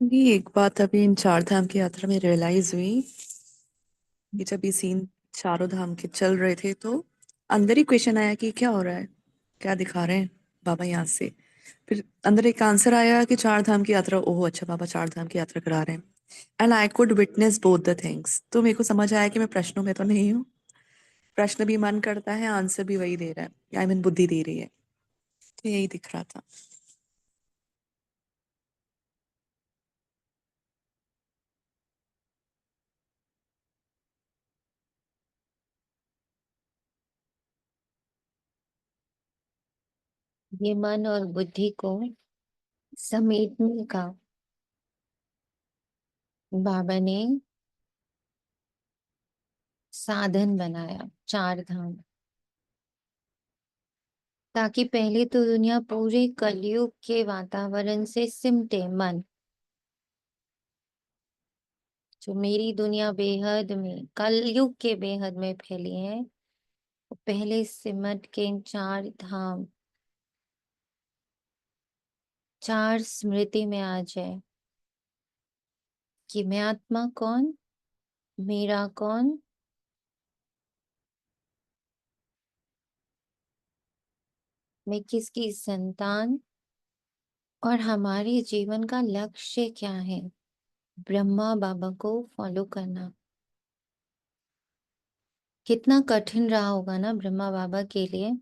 ये एक बात अभी इन चार धाम की यात्रा में रियलाइज हुई कि जब ये सीन चारों धाम के चल रहे थे तो अंदर ही क्वेश्चन आया कि क्या हो रहा है, क्या दिखा रहे हैं बाबा यहाँ से। फिर अंदर एक आंसर आया कि चार धाम की यात्रा, ओह अच्छा बाबा चार धाम की यात्रा करा रहे हैं। And I could witness both the things. तो मेरे को समझ आया कि मैं प्रश्नों में तो नहीं हूँ। प्रश्न भी मन करता है, आंसर भी वही दे रहा है, आई मीन बुद्धि दे रही है। तो यही दिख रहा था। ये मन और बुद्धि को समेटने का बाबा ने साधन बनाया चार धाम। ताकि पहले तो दुनिया पूरे कलयुग के वातावरण से सिमटे। मन जो मेरी दुनिया बेहद में कलयुग के बेहद में फैली है, वो पहले सिमट के इन चार धाम, चार स्मृति में आ जाए कि मैं आत्मा कौन, मेरा कौन, मैं किसकी संतान, और हमारे जीवन का लक्ष्य क्या है। ब्रह्मा बाबा को फॉलो करना कितना कठिन रहा होगा ना ब्रह्मा बाबा के लिए।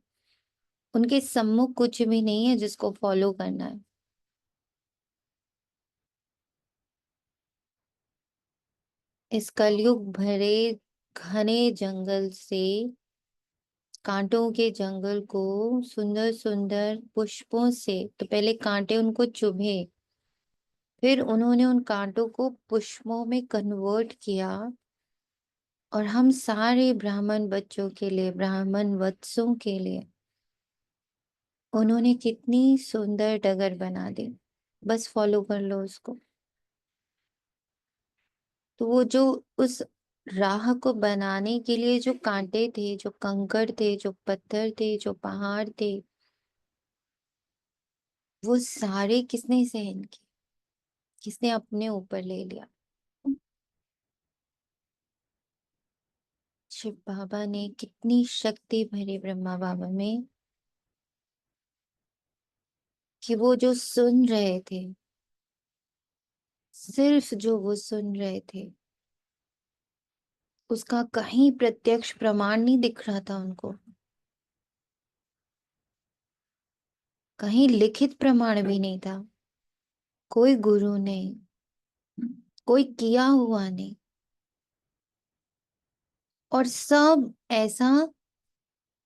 उनके सम्मुख कुछ भी नहीं है जिसको फॉलो करना है। इस कलयुग भरे घने जंगल से, कांटों के जंगल को सुंदर सुंदर पुष्पों से, तो पहले कांटे उनको चुभे, फिर उन्होंने उन कांटों को पुष्पों में कन्वर्ट किया। और हम सारे ब्राह्मण बच्चों के लिए, ब्राह्मण वत्सों के लिए उन्होंने कितनी सुंदर डगर बना दी। बस फॉलो कर लो उसको। तो वो जो उस राह को बनाने के लिए जो कांटे थे, जो कंकड़ थे, जो पत्थर थे, जो पहाड़ थे, वो सारे किसने सहन किए, किसने अपने ऊपर ले लिया। शिव बाबा ने कितनी शक्ति भरी ब्रह्मा बाबा में, कि वो जो सुन रहे थे, सिर्फ जो वो सुन रहे थे, उसका कहीं प्रत्यक्ष प्रमाण नहीं दिख रहा था उनको। कहीं लिखित प्रमाण भी नहीं था। कोई गुरु नहीं, कोई किया हुआ नहीं। और सब ऐसा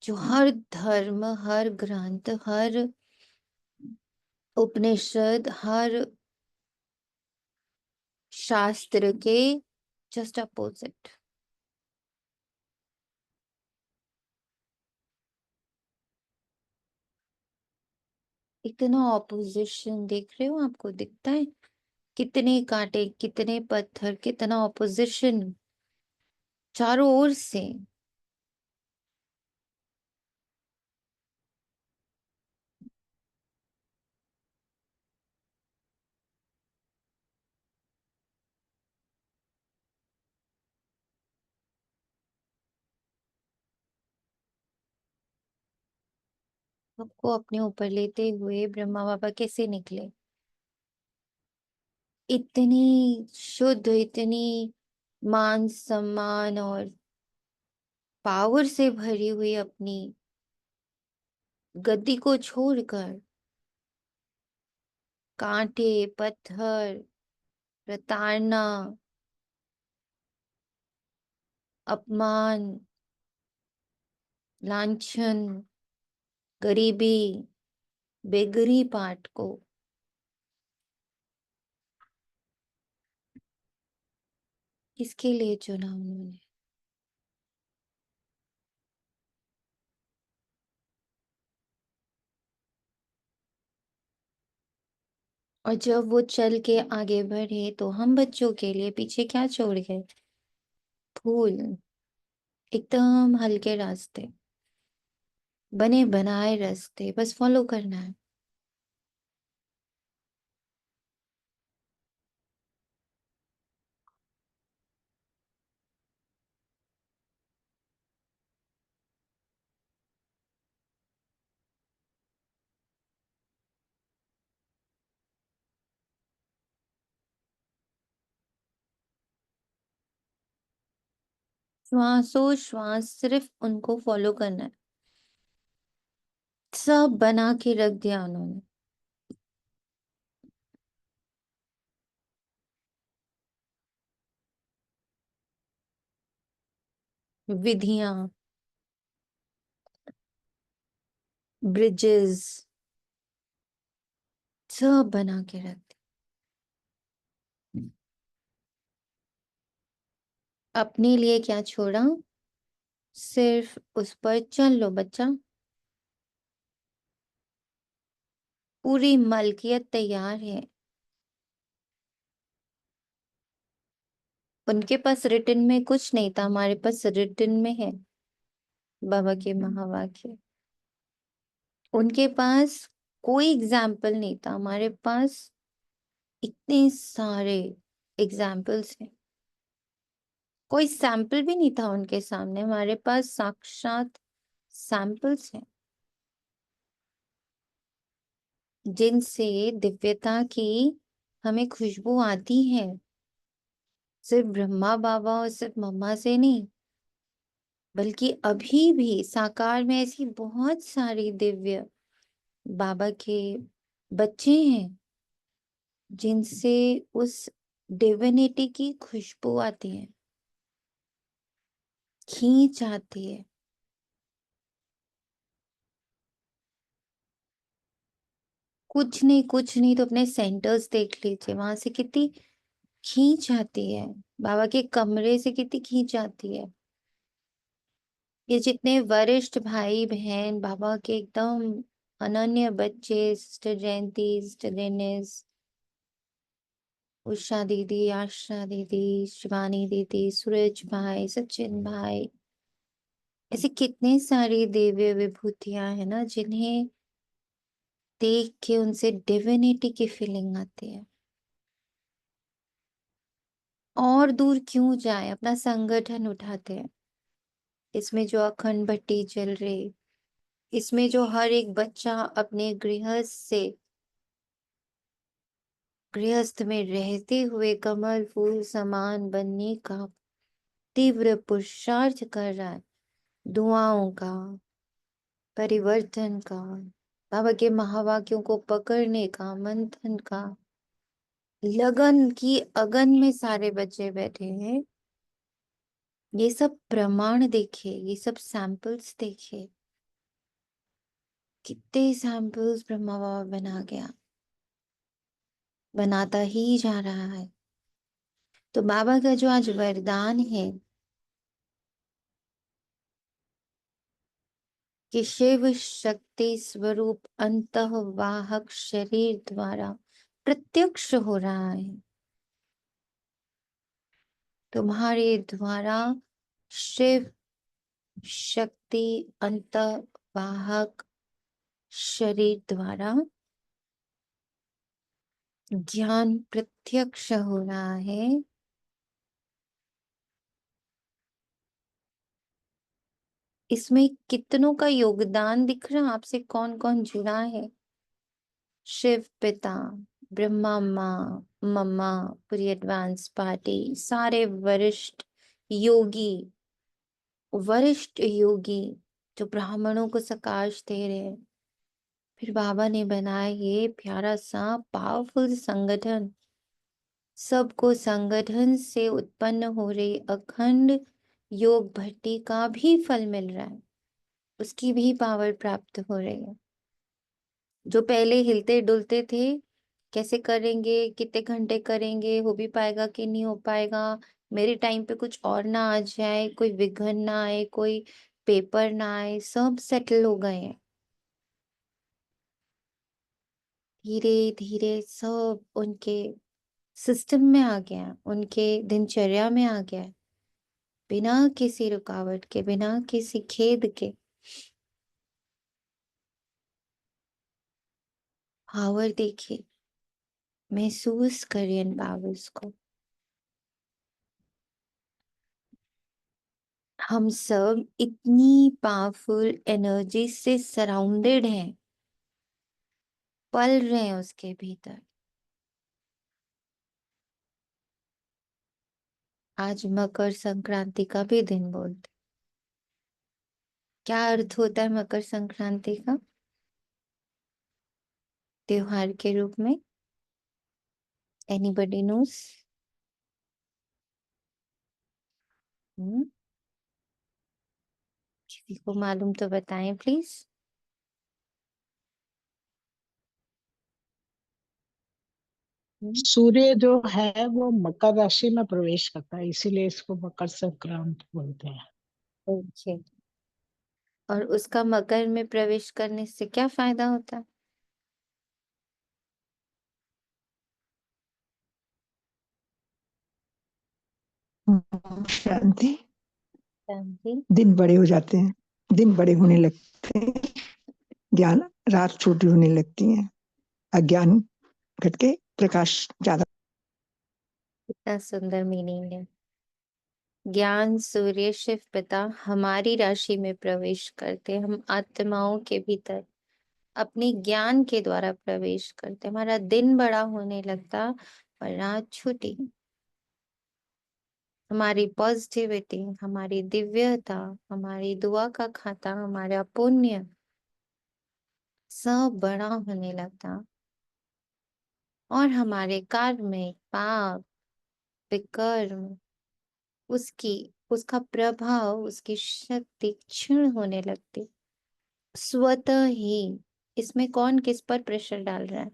जो हर धर्म, हर ग्रंथ, हर उपनिषद, हर शास्त्र के जस्ट अपोजिट। इतना ऑपोजिशन देख रहे हो, आपको दिखता है? कितने कांटे, कितने पत्थर, कितना ऑपोजिशन चारों ओर से। सबको अपने ऊपर लेते हुए ब्रह्मा बाबा कैसे निकले? इतनी शुद्ध, इतनी मान सम्मान और पावर से भरी हुई अपनी गद्दी को छोड़कर, कांटे, पत्थर, प्रताड़ना, अपमान, लांछन, गरीबी, बेगरी पाठ को किसके लिए चुना उन्होंने? और जब वो चल के आगे बढ़े तो हम बच्चों के लिए पीछे क्या छोड़ गए? फूल। एकदम हल्के रास्ते, बने बनाए रास्ते, बस फॉलो करना है। श्वासों श्वास सिर्फ उनको फॉलो करना है। सब बना के रख दिया उन्होंने। विधियां, ब्रिजेस, सब बना के रख दिया। अपने लिए क्या छोड़ा? सिर्फ उस पर चल लो बच्चा। पूरी मलकियत तैयार है। उनके पास रिटन में कुछ नहीं था, हमारे पास रिटन में है बाबा के महावाक्य। उनके पास कोई एग्जाम्पल नहीं था, हमारे पास इतने सारे एग्जाम्पल्स हैं। कोई सैंपल भी नहीं था उनके सामने, हमारे पास साक्षात सैंपल्स हैं जिनसे दिव्यता की हमें खुशबू आती है। सिर्फ ब्रह्मा बाबा और सिर्फ मम्मा से नहीं, बल्कि अभी भी साकार में ऐसी बहुत सारी दिव्य बाबा के बच्चे हैं जिनसे उस डिविनिटी की खुशबू आती है, खींच आती है। कुछ नहीं तो अपने सेंटर्स देख लीजिए, वहां से कितनी खींच आती है। बाबा के कमरे से कितनी खींच आती है। ये जितने वरिष्ठ भाई बहन बाबा के एकदम अनन्य बच्चे, सिस्टर जयंती, सिस्टर दिनेश, उषा दीदी, आशा दीदी, शिवानी दीदी, सूरज भाई, सचिन भाई, ऐसे कितने सारी दिव्य विभूतियां है ना जिन्हें देख के उनसे डिविनिटी की फीलिंग आती है। और दूर क्यों जाए, अपना संगठन उठाते हैं। इसमें जो अखंड भट्टी चल रही, इसमें जो हर एक बच्चा अपने गृहस्थ में रहते हुए कमल फूल समान बनने का तीव्र पुरुषार्थ कर रहा है। दुआओं का, परिवर्तन का, बाबा के महावाक्यों को पकड़ने का, मंथन का, लगन की अगन में सारे बच्चे बैठे हैं। ये सब प्रमाण देखे, ये सब सैंपल्स देखे, कितने सैंपल्स ब्रह्मा बाबा बना गया, बनाता ही जा रहा है। तो बाबा का जो आज वरदान है कि शिव शक्ति स्वरूप अंतःवाहक शरीर द्वारा प्रत्यक्ष हो रहा है, तुम्हारे द्वारा शिव शक्ति अंतःवाहक शरीर द्वारा ज्ञान प्रत्यक्ष हो रहा है। इसमें कितनों का योगदान दिख रहा, आपसे कौन कौन जुड़ा है? शिव पिता, ब्रह्मा माँ, मम्मा, पूरी एडवांस पार्टी, सारे वरिष्ठ योगी जो ब्राह्मणों को सकाश दे रहे हैं। फिर बाबा ने बनाया ये प्यारा सा पावरफुल संगठन। सबको संगठन से उत्पन्न हो रही अखंड योग भट्टी का भी फल मिल रहा है, उसकी भी पावर प्राप्त हो रही है। जो पहले हिलते डुलते थे, कैसे करेंगे, कितने घंटे करेंगे, हो भी पाएगा कि नहीं हो पाएगा, मेरे टाइम पे कुछ और ना आ जाए, कोई विघ्न ना आए, कोई पेपर ना आए, सब सेटल हो गए हैं। धीरे धीरे सब उनके सिस्टम में आ गया, उनके दिनचर्या में आ गया, बिना किसी रुकावट के, बिना किसी खेद के। पावर देखिए, महसूस करिए इन पावर्स को। हम सब इतनी पावरफुल एनर्जी से सराउंडेड हैं, पल रहे हैं उसके भीतर। आज मकर संक्रांति का भी दिन बोलते। क्या अर्थ होता है मकर संक्रांति का त्योहार के रूप में? Anybody knows? किसी को मालूम तो बताएं प्लीज। सूर्य जो है वो मकर राशि में प्रवेश करता है, इसीलिए इसको मकर संक्रांति बोलते हैं। ओके। और उसका मकर में प्रवेश करने से क्या फायदा होता है? शांति। शांति। दिन बड़े हो जाते हैं, दिन बड़े होने लगते हैं, ज्ञान रात छोटी होने लगती है, अज्ञान घट के प्रकाश ज्यादा। कितना सुंदर मीनिंग है। ज्ञान सूर्य शिव पिता हमारी राशि में प्रवेश करते, हम आत्माओं के भीतर अपने ज्ञान के द्वारा प्रवेश करते, हमारा दिन बड़ा होने लगता और रात छोटी। हमारी पॉजिटिविटी, हमारी दिव्यता, हमारी दुआ का खाता, हमारा पुण्य सब बड़ा होने लगता और हमारे कार्मिक पाप विकर्म उसकी उसका प्रभाव उसकी शक्ति क्षीण होने लगती स्वतः ही। इसमें कौन किस पर प्रेशर डाल रहा है?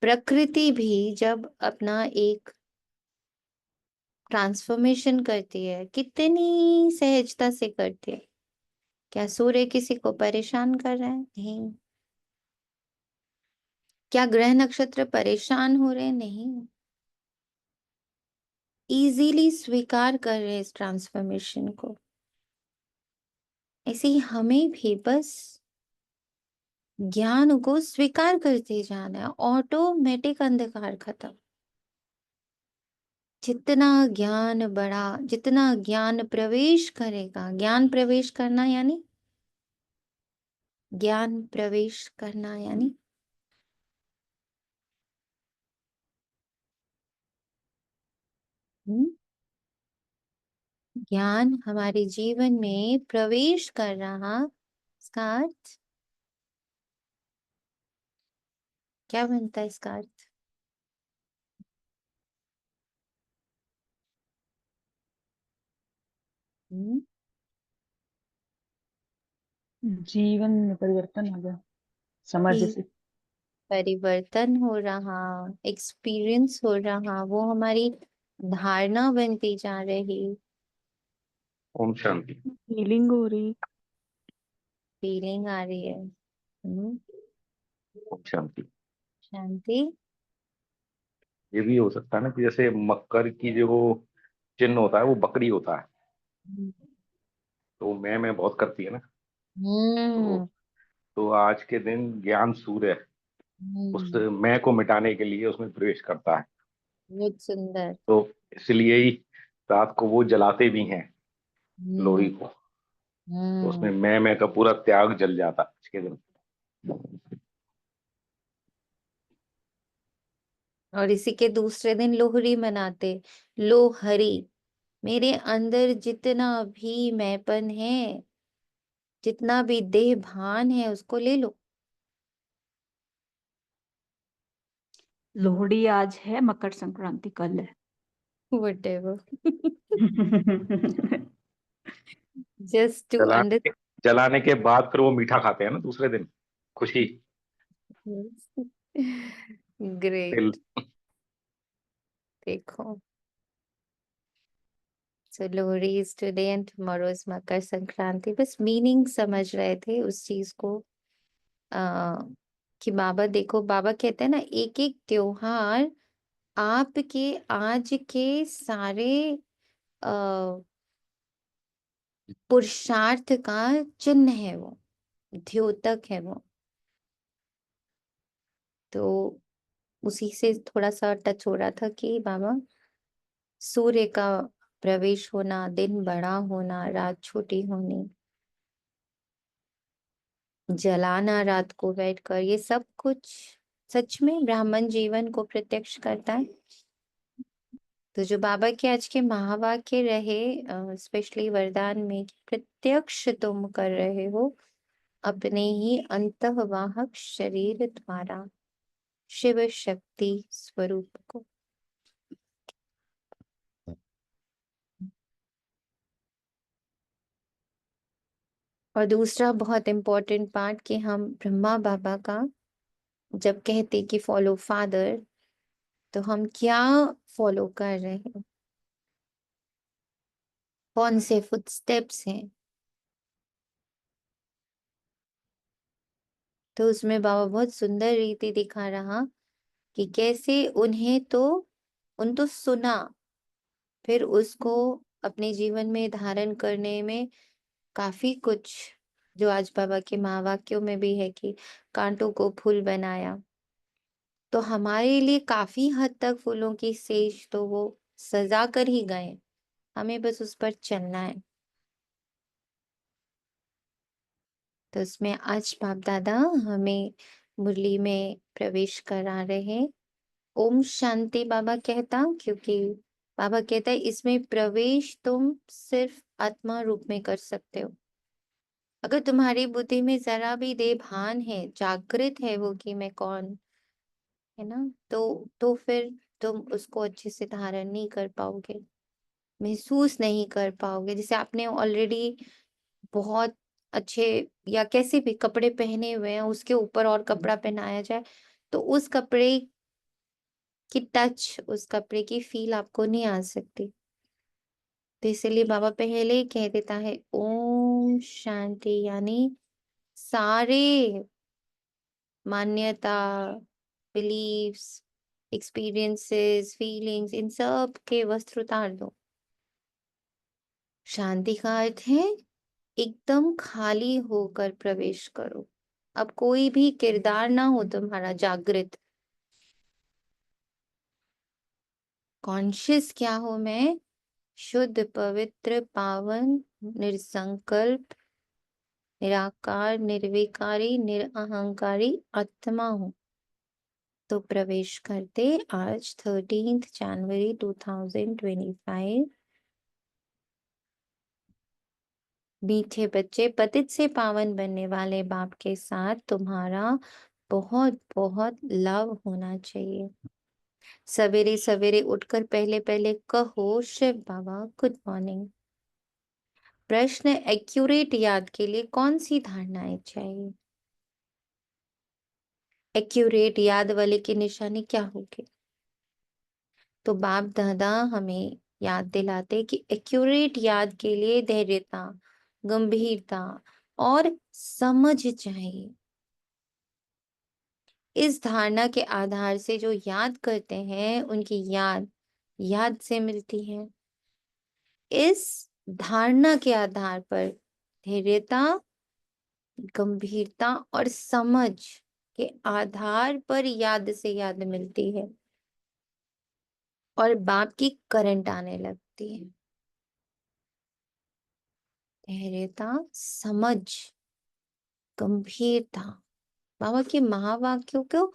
प्रकृति भी जब अपना एक ट्रांसफॉर्मेशन करती है कितनी सहजता से करती है। क्या सूर्य किसी को परेशान कर रहा है? नहीं। क्या ग्रह नक्षत्र परेशान हो रहे? नहीं। इजीली स्वीकार कर रहे इस ट्रांसफॉर्मेशन को। ऐसे ही हमें भी बस ज्ञान को स्वीकार करते जाना है, ऑटोमेटिक अंधकार खत्म। जितना ज्ञान बढ़ा, जितना ज्ञान प्रवेश करेगा, ज्ञान प्रवेश करना यानी ज्ञान प्रवेश करना यानी ज्ञान हमारे जीवन में प्रवेश कर रहा, इसका अर्थ क्या बनता है? इसका अर्थ जीवन में परिवर्तन हो गया, समझ कि से। परिवर्तन हो रहा, एक्सपीरियंस हो रहा, वो हमारी धारणा बनती जा रही, ओम शांति। फीलिंग हो रही। फीलिंग आ रही है। ओम शांति। शांति। ये भी हो सकता है ना कि जैसे मकर की जो चिन्ह होता है वो बकरी होता है, तो मैं बहुत करती है ना। तो हम्म। तो आज के दिन ज्ञान सूर्य उस मैं को मिटाने के लिए उसमें प्रवेश करता है। बहुत सुंदर। तो इसलिए ही रात को वो जलाते भी हैं लोरी हम्म। को, तो उसमें हम्म। मैं का पूरा त्याग जल जाता है आज के दिन। और इसी के दूसरे दिन लोहरी मनाते। लोहरी, मेरे अंदर जितना भी मैंपन है, जितना भी देह भान है, उसको ले लो। लोहड़ी आज है, मकर संक्रांति कल है। Whatever. Just to जलाने understand. जलाने के बाद फिर वो मीठा खाते हैं ना दूसरे दिन, खुशी Great. तिल। देखो, so Lohri is today and tomorrow is Makar Sankranti. बस मीनिंग समझ रहे थे उस चीज को। कि बाबा देखो, बाबा कहते हैं ना, एक एक त्योहार आपके आज के सारे पुरुषार्थ का चिन्ह है, वो द्योतक है वो। तो उसी से थोड़ा सा टच हो रहा था कि बाबा सूर्य का प्रवेश होना, दिन बड़ा होना, रात छोटी होनी, जलाना रात को बैठकर, ये सब कुछ सच में ब्राह्मण जीवन को प्रत्यक्ष करता है। तो जो बाबा के आज के महावाक्य रहे स्पेशली वरदान में कि प्रत्यक्ष तुम कर रहे हो अपने ही अंतर्वाहक शरीर द्वारा शिव शक्ति स्वरूप को। और दूसरा बहुत इम्पोर्टेंट पार्ट कि हम ब्रह्मा बाबा का जब कहते कि फॉलो फादर, तो हम क्या फॉलो कर रहे हैं, कौन से फुटस्टेप्स हैं। तो उसमें बाबा बहुत सुंदर रीति दिखा रहा कि कैसे उन तो सुना, फिर उसको अपने जीवन में धारण करने में काफी कुछ, जो आज बाबा के महावाक्यों में भी है कि कांटों को फूल बनाया। तो हमारे लिए काफी हद तक फूलों की सेज तो वो सजा कर ही गए, हमें बस उस पर चलना है। तो इसमें आज बाप दादा हमें मुरली में प्रवेश करा रहे हैं। ओम शांति बाबा कहता, क्योंकि बाबा कहता है इसमें प्रवेश तुम सिर्फ आत्मा रूप में कर सकते हो। अगर तुम्हारी बुद्धि में जरा भी दे भान है, जागृत है वो कि मैं कौन, है ना, तो फिर तुम उसको अच्छे से धारण नहीं कर पाओगे, महसूस नहीं कर पाओगे। जैसे आपने ऑलरेडी बहुत अच्छे या कैसे भी कपड़े पहने हुए हैं, उसके ऊपर और कपड़ा पहनाया जाए तो उस कपड़े की टच, उस कपड़े की फील आपको नहीं आ सकती। तो इसलिए बाबा पहले ही कह देता है ओम शांति, यानी सारे मान्यता, बिलीव्स, एक्सपीरियंसेस, फीलिंग्स, इन सब के वस्त्र उतार दो। शांति का अर्थ है एकदम खाली होकर प्रवेश करो। अब कोई भी किरदार ना हो तुम्हारा जागृत। कॉन्शियस क्या हो मैं? शुद्ध, पवित्र, पावन, निरसंकल्प, निराकार, निर्विकारी, निरअहंकारी आत्मा हूं। तो प्रवेश करते आज 13 जनवरी 2025। मीठे बच्चे, पतित से पावन बनने वाले बाप के साथ तुम्हारा बहुत बहुत लव होना चाहिए। सवेरे सवेरे उठकर पहले पहले कहो शिव बाबा गुड मॉर्निंग। प्रश्न, एक्यूरेट याद के लिए कौन सी धारणाएं चाहिए? एक्यूरेट याद वाले की निशानी क्या होगी? तो बाप दादा हमें याद दिलाते कि एक्यूरेट याद के लिए धैर्यता, गंभीरता और समझ चाहिए। इस धारणा के आधार से जो याद करते हैं उनकी याद से मिलती है। इस धारणा के आधार पर धैर्यता, गंभीरता और समझ के आधार पर याद से याद मिलती है और बाप की करंट आने लगती है। धैर्यता, समझ, गंभीरता, बाबा के महावाक्यों को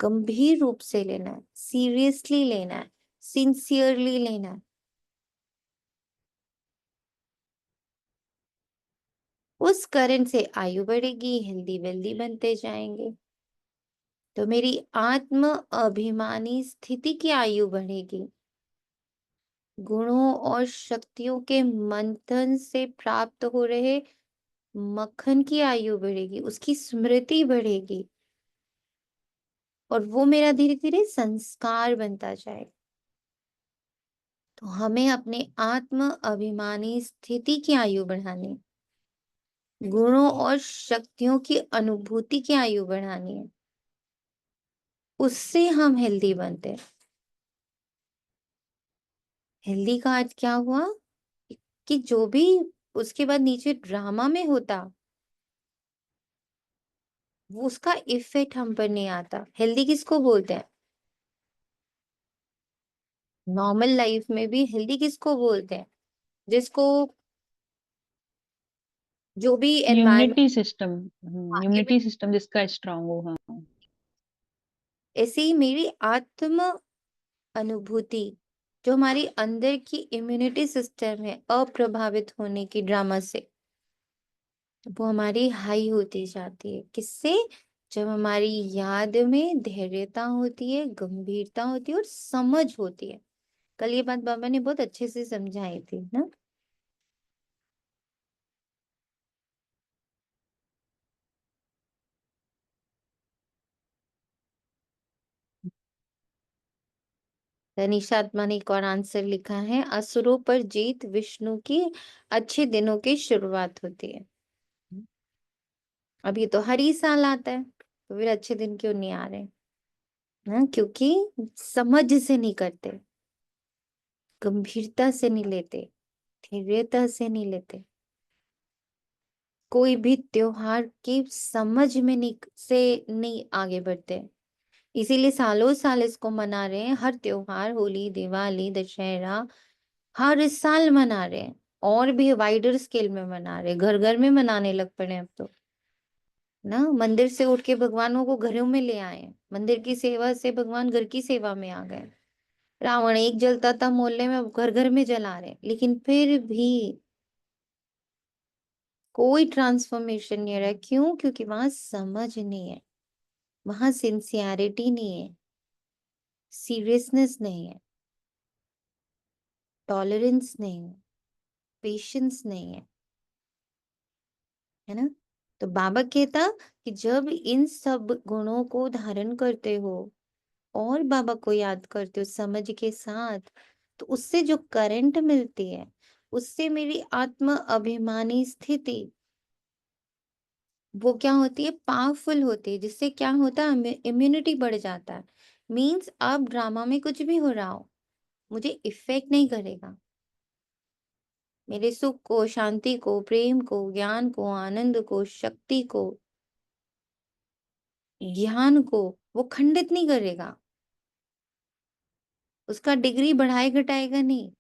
गंभीर रूप से लेना है, सीरियसली लेना है, सिंसियरली लेना है। उस करंट से आयु बढ़ेगी, हेल्दी वेल्दी बनते जाएंगे। तो मेरी आत्म अभिमानी स्थिति की आयु बढ़ेगी। गुणों और शक्तियों के मंथन से प्राप्त हो रहे मक्खन की आयु बढ़ेगी, उसकी स्मृति बढ़ेगी और वो मेरा धीरे धीरे संस्कार बनता जाएगा। तो हमें अपने आत्म अभिमानी स्थिति की आयु बढ़ानी है, गुणों और शक्तियों की अनुभूति की आयु बढ़ानी है, उससे हम हेल्दी बनते हैं। हेल्दी का अर्थ क्या हुआ कि जो भी उसके बाद नीचे ड्रामा में होता वो उसका इफेक्ट हम पर नहीं आता। हेल्दी किसको बोलते हैं? नॉर्मल लाइफ में भी हेल्दी किसको बोलते हैं? जिसको जो भी एनवायरमेंट, इम्यूनिटी सिस्टम जिसका स्ट्रांग हो। हाँ, ऐसे ही मेरी आत्म अनुभूति जो हमारी अंदर की इम्यूनिटी सिस्टम है अप्रभावित होने की ड्रामा से, वो हमारी हाई होती जाती है। किससे? जब हमारी याद में धैर्यता होती है, गंभीरता होती है और समझ होती है। कल ये बात बाबा ने बहुत अच्छे से समझाई थी ना। तनिषा आत्मा ने एक और आंसर लिखा है, असुरों पर जीत विष्णु की अच्छे दिनों की शुरुआत होती है। अब ये तो हर ही साल आता है, तो फिर अच्छे दिन क्यों नहीं आ रहे? ना, क्योंकि समझ से नहीं करते, गंभीरता से नहीं लेते, धैर्यता से नहीं लेते। कोई भी त्योहार की समझ में नहीं आगे बढ़ते। इसीलिए सालों साल इसको मना रहे हैं। हर त्योहार, होली, दिवाली, दशहरा, हर साल मना रहे हैं, और भी वाइडर स्केल में मना रहे हैं। घर घर में मनाने लग पड़े अब तो ना। मंदिर से उठ के भगवानों को घरों में ले आए, मंदिर की सेवा से भगवान घर की सेवा में आ गए। रावण एक जलता था मोहल्ले में, अब घर घर में जला रहे हैं। लेकिन फिर भी कोई ट्रांसफॉर्मेशन नहीं आ रहा है। क्यों? क्योंकि वहां समझ नहीं है, वहां सिंसियरिटी नहीं है, सीरियसनेस नहीं है, टॉलरेंस नहीं है, पेशेंस नहीं है ना। तो बाबा कहता कि जब इन सब गुणों को धारण करते हो और बाबा को याद करते हो समझ के साथ, तो उससे जो करंट मिलती है, उससे मेरी आत्म अभिमानी स्थिति वो क्या होती है? पावरफुल होती है। जिससे क्या होता है? इम्यूनिटी बढ़ जाता है। मीन्स अब ड्रामा में कुछ भी हो रहा हो, मुझे इफेक्ट नहीं करेगा। मेरे सुख को, शांति को, प्रेम को, ज्ञान को, आनंद को, शक्ति को, ज्ञान को वो खंडित नहीं करेगा। उसका डिग्री बढ़ाए घटाएगा नहीं।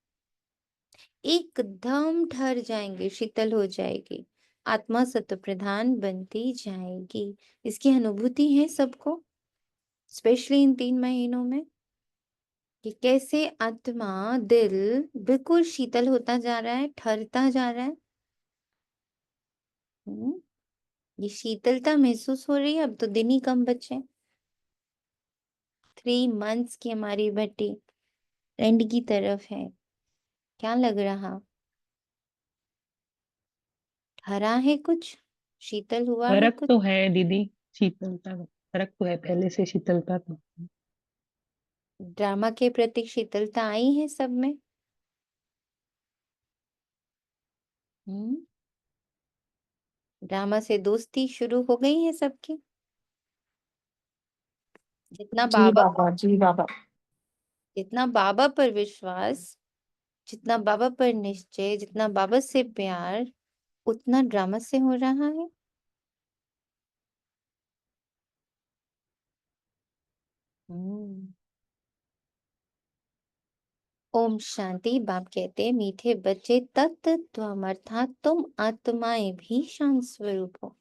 एकदम ठहर जाएंगे, शीतल हो जाएगी, आत्मा सत्व प्रधान बनती जाएगी। इसकी अनुभूति है सबको, स्पेशली इन 3 महीनों में, कि कैसे आत्मा, दिल बिल्कुल शीतल होता जा रहा है, ठहरता जा रहा है। ये शीतलता महसूस हो रही है। अब तो दिन ही कम बचे। 3 मंथ्स की हमारी भट्टी एंड की तरफ है। क्या लग रहा? हरा है कुछ? शीतल हुआ है फर्क कुछ? तो है दीदी, शीतलता का फर्क तो है, पहले से शीतलता तो। ड्रामा के प्रति शीतलता आई है सब में। हम्म ड्रामा से दोस्ती शुरू हो गई है सबकी। जितना जी बाबा बाबा, जी बाबा। जितना बाबा पर विश्वास, जितना बाबा पर निश्चय, जितना बाबा से प्यार, उतना ड्रामा से हो रहा है। हम्म ओम शांति। बाप कहते, मीठे बच्चे, तत्त्वम अर्थात तुम आत्माएं भी शांत स्वरूप हो।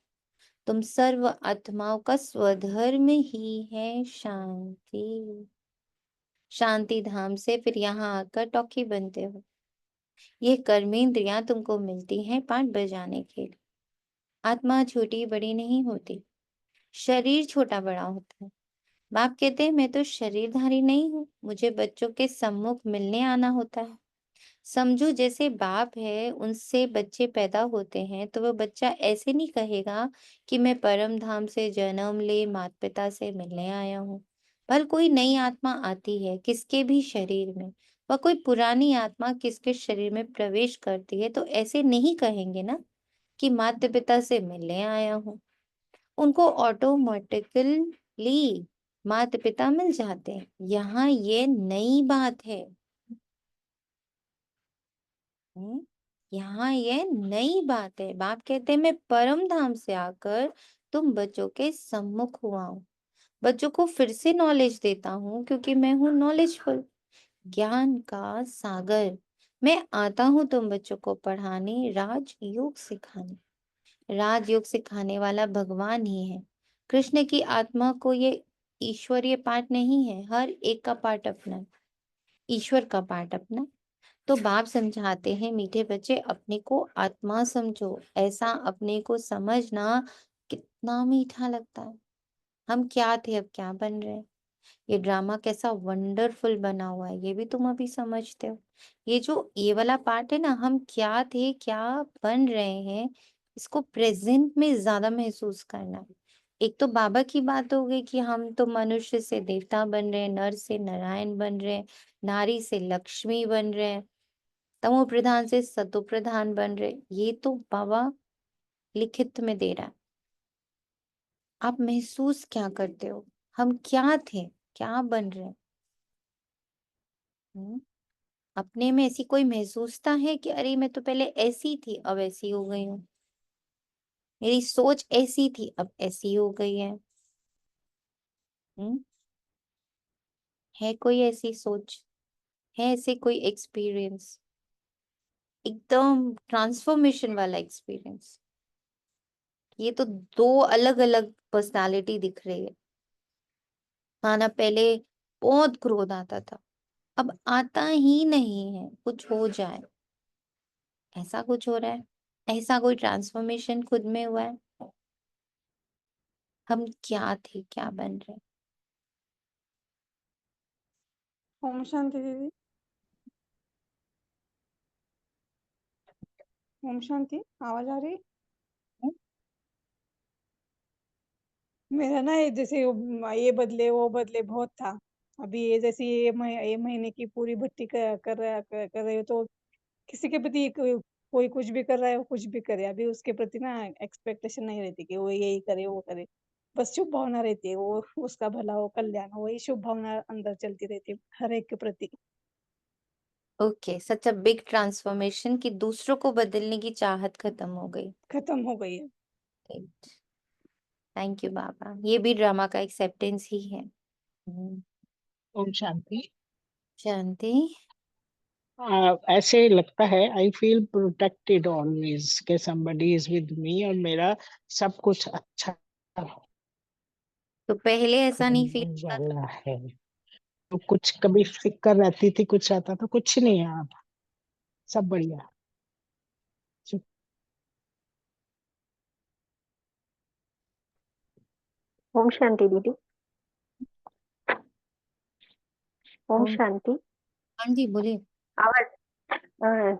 तुम सर्व आत्माओं का स्वधर्म ही है शांति। शांति धाम से फिर यहाँ आकर टॉकी बनते हो। ये कर्मेंद्रियां तुमको मिलती हैं पाठ बजाने के लिए। आत्मा छोटी बड़ी नहीं होती, शरीर छोटा बड़ा होता है। बाप कहते हैं, मैं तो शरीरधारी नहीं हूँ, मुझे बच्चों के सम्मुख मिलने आना होता है। समझो जैसे बाप है, उनसे बच्चे पैदा होते हैं, तो वह बच्चा ऐसे नहीं कहेगा कि मैं परम धाम से जन्म ले माता पिता से मिलने आया हूँ। पर कोई नई आत्मा आती है किसके भी शरीर में, वह कोई पुरानी आत्मा किसके शरीर में प्रवेश करती है, तो ऐसे नहीं कहेंगे ना कि माता पिता से मिलने आया हूँ। उनको ऑटोमेटिकली माता पिता मिल जाते हैं। यहाँ ये नई बात है। यहाँ ये नई बात है। बाप कहते हैं, मैं परम धाम से आकर तुम बच्चों के सम्मुख हुआ हूँ, बच्चों को फिर से नॉलेज देता हूँ, क्योंकि मैं हूँ नॉलेजफुल, ज्ञान का सागर। मैं आता हूँ तुम बच्चों को पढ़ाने, राजयोग सिखाने। राजयोग सिखाने वाला भगवान ही है। कृष्ण की आत्मा को ये ईश्वरीय पाठ नहीं है, हर एक का पाठ अपना है। ईश्वर का पार्ट अपना। तो बाप समझाते हैं मीठे बच्चे अपने को आत्मा समझो, ऐसा अपने को समझना कितना मीठा लगता है। हम क्या थे अब क्या बन रहे हैं। ये ड्रामा कैसा वंडरफुल बना हुआ है, ये भी तुम अभी समझते हो। ये वाला पार्ट है ना, हम क्या थे क्या बन रहे हैं, इसको प्रेजेंट में ज्यादा महसूस करना है। एक तो बाबा की बात हो गई कि हम तो मनुष्य से देवता बन रहे हैं, नर से नारायण बन रहे हैं, नारी से लक्ष्मी बन रहे हैं, तमो प्रधान से सतो प्रधान बन रहे। ये तो बाबा लिखित में दे रहा है। आप महसूस क्या करते हो, हम क्या थे क्या बन रहे हैं? अपने में ऐसी कोई महसूसता है कि अरे मैं तो पहले ऐसी थी अब ऐसी हो गई हूँ, मेरी सोच ऐसी थी अब ऐसी हो गई है? हम्म है कोई ऐसी सोच, है ऐसे कोई एक्सपीरियंस, एकदम ट्रांसफॉर्मेशन वाला एक्सपीरियंस? ये तो दो अलग अलग पर्सनालिटी दिख रही है। माना पहले बहुत क्रोध आता था, अब आता ही नहीं है, कुछ हो जाए ऐसा कुछ हो रहा है, ऐसा कोई ट्रांसफॉर्मेशन खुद में हुआ है। हम क्या थे क्या बन रहे हैं? ओम शांति दीदी। ओम शांति, आवाज आ रही है? मेरा ना ये जैसे ये बदले वो बदले बहुत था। अभी ये जैसे ये महीने की पूरी भर्ती कर रहे हो, तो किसी के प्रति कोई कुछ भी कर रहा है, वो कुछ भी करे, अभी उसके प्रति ना एक्सपेक्टेशन नहीं रहती कि वो यही करे वो करे। बस शुभ भावना रहती है, वो उसका भला हो कल्याण हो, वही शुभ भावना अंदर चलती रहती है हर एक के प्रति। Okay, such a big transformation कि दूसरों को बदलने की चाहत खत्म हो गई। खत्म हो गई है। थैंक यू बाबा, ये भी ड्रामा का एक्सेप्टेंस ही है। ओम शांति। शांति। ऐसे लगता है आई फील प्रोटेक्टेड ऑलवेज के somebody इज विद मी और मेरा सब कुछ अच्छा तो पहले ऐसा नहीं फील होने होता था? वाला है। तो कुछ कभी फिक्र रहती थी, कुछ रहता था, कुछ नहीं है अब, सब बढ़िया। ओम शांति दीदी। ओम शांति। हाँ जी बोलिए। आवाज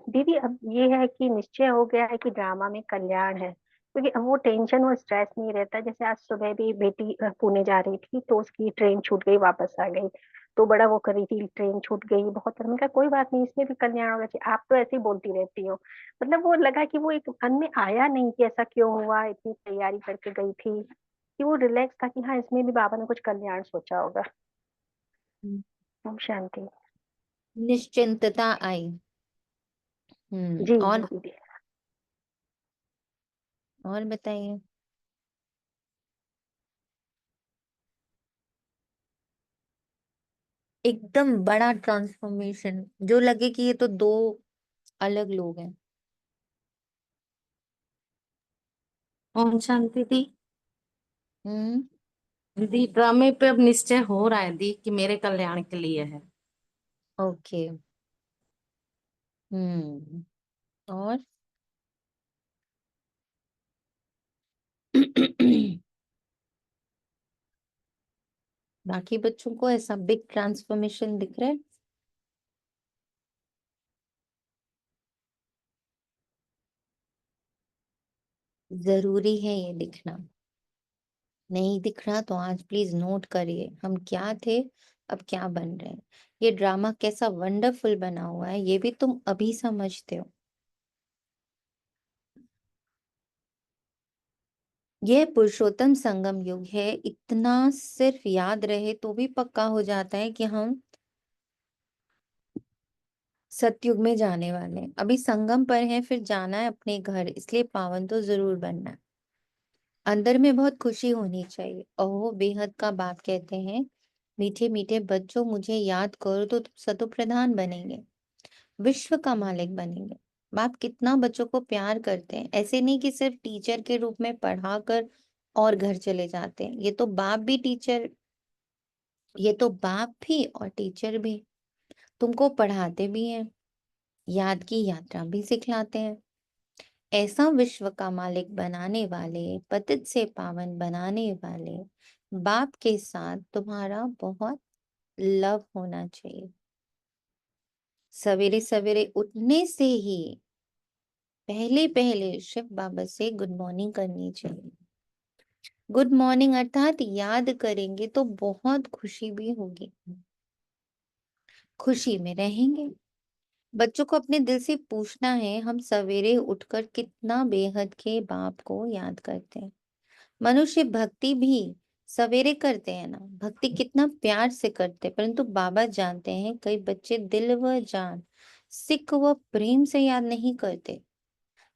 दीदी, अब ये है कि निश्चय हो गया है कि ड्रामा में कल्याण है, क्योंकि अब वो टेंशन और स्ट्रेस नहीं रहता। जैसे आज सुबह भी बेटी पुणे जा रही थी, तो उसकी ट्रेन छूट गई, वापस आ गई, तो बड़ा वो कर रही थी ट्रेन छूट गई बहुत। मैंने कहा कोई बात नहीं, इसमें भी कल्याण होगा चाहिए, आप तो ऐसे ही बोलती रहती हो। मतलब वो लगा कि वो एक मन में आया नहीं कि ऐसा क्यों हुआ, इतनी तैयारी करके गई थी, कि वो रिलैक्स था कि हाँ इसमें भी बाबा ने कुछ कल्याण सोचा होगा। ओम शांति। निश्चिंतता आई। जी जी दीदी। और बताइए। एकदम बड़ा ट्रांसफॉर्मेशन, जो लगे कि ये तो दो अलग लोग हैं। ओम शांति दी। हम्म दी ड्रामे पे अब निश्चय हो रहा है दी कि मेरे कल्याण के लिए है। ओके। और बाकी बच्चों को ऐसा बिग ट्रांसफॉर्मेशन दिख रहा है? जरूरी है ये दिखना। नहीं दिख रहा तो आज प्लीज नोट करिए, हम क्या थे अब क्या बन रहे हैं। ये ड्रामा कैसा वंडरफुल बना हुआ है, ये भी तुम अभी समझते हो। यह पुरुषोत्तम संगम युग है, इतना सिर्फ याद रहे तो भी पक्का हो जाता है कि हम सतयुग में जाने वाले हैं। अभी संगम पर है, फिर जाना है अपने घर, इसलिए पावन तो जरूर बनना है। अंदर में बहुत खुशी होनी चाहिए। ओहो बेहद का बाप कहते हैं, मीठे मीठे बच्चों मुझे याद करो तो तुम सतो प्रधान बनेंगे, विश्व का मालिक बनेंगे। बाप कितना बच्चों को प्यार करते हैं, ऐसे नहीं कि सिर्फ टीचर के रूप में पढ़ा कर और घर चले जाते हैं। ये तो बाप भी और टीचर भी। तुमको पढ़ाते भी हैं, याद की यात्रा भी सिखलाते हैं। ऐसा विश्व का मालिक बनाने वाले, पतित से पावन बनाने वाले बाप के साथ तुम्हारा बहुत लव होना चाहिए। सवेरे सवेरे उठने से ही पहले पहले शिव बाबा से गुड मॉर्निंग करनी चाहिए। गुड मॉर्निंग अर्थात याद करेंगे तो बहुत खुशी भी होगी, खुशी में रहेंगे। बच्चों को अपने दिल से पूछना है, हम सवेरे उठकर कितना बेहद के बाप को याद करते हैं। मनुष्य भक्ति भी सवेरे करते हैं ना, भक्ति कितना प्यार से करते हैं, परंतु बाबा जानते हैं कई बच्चे दिल व जान, सिक व प्रेम से याद नहीं करते।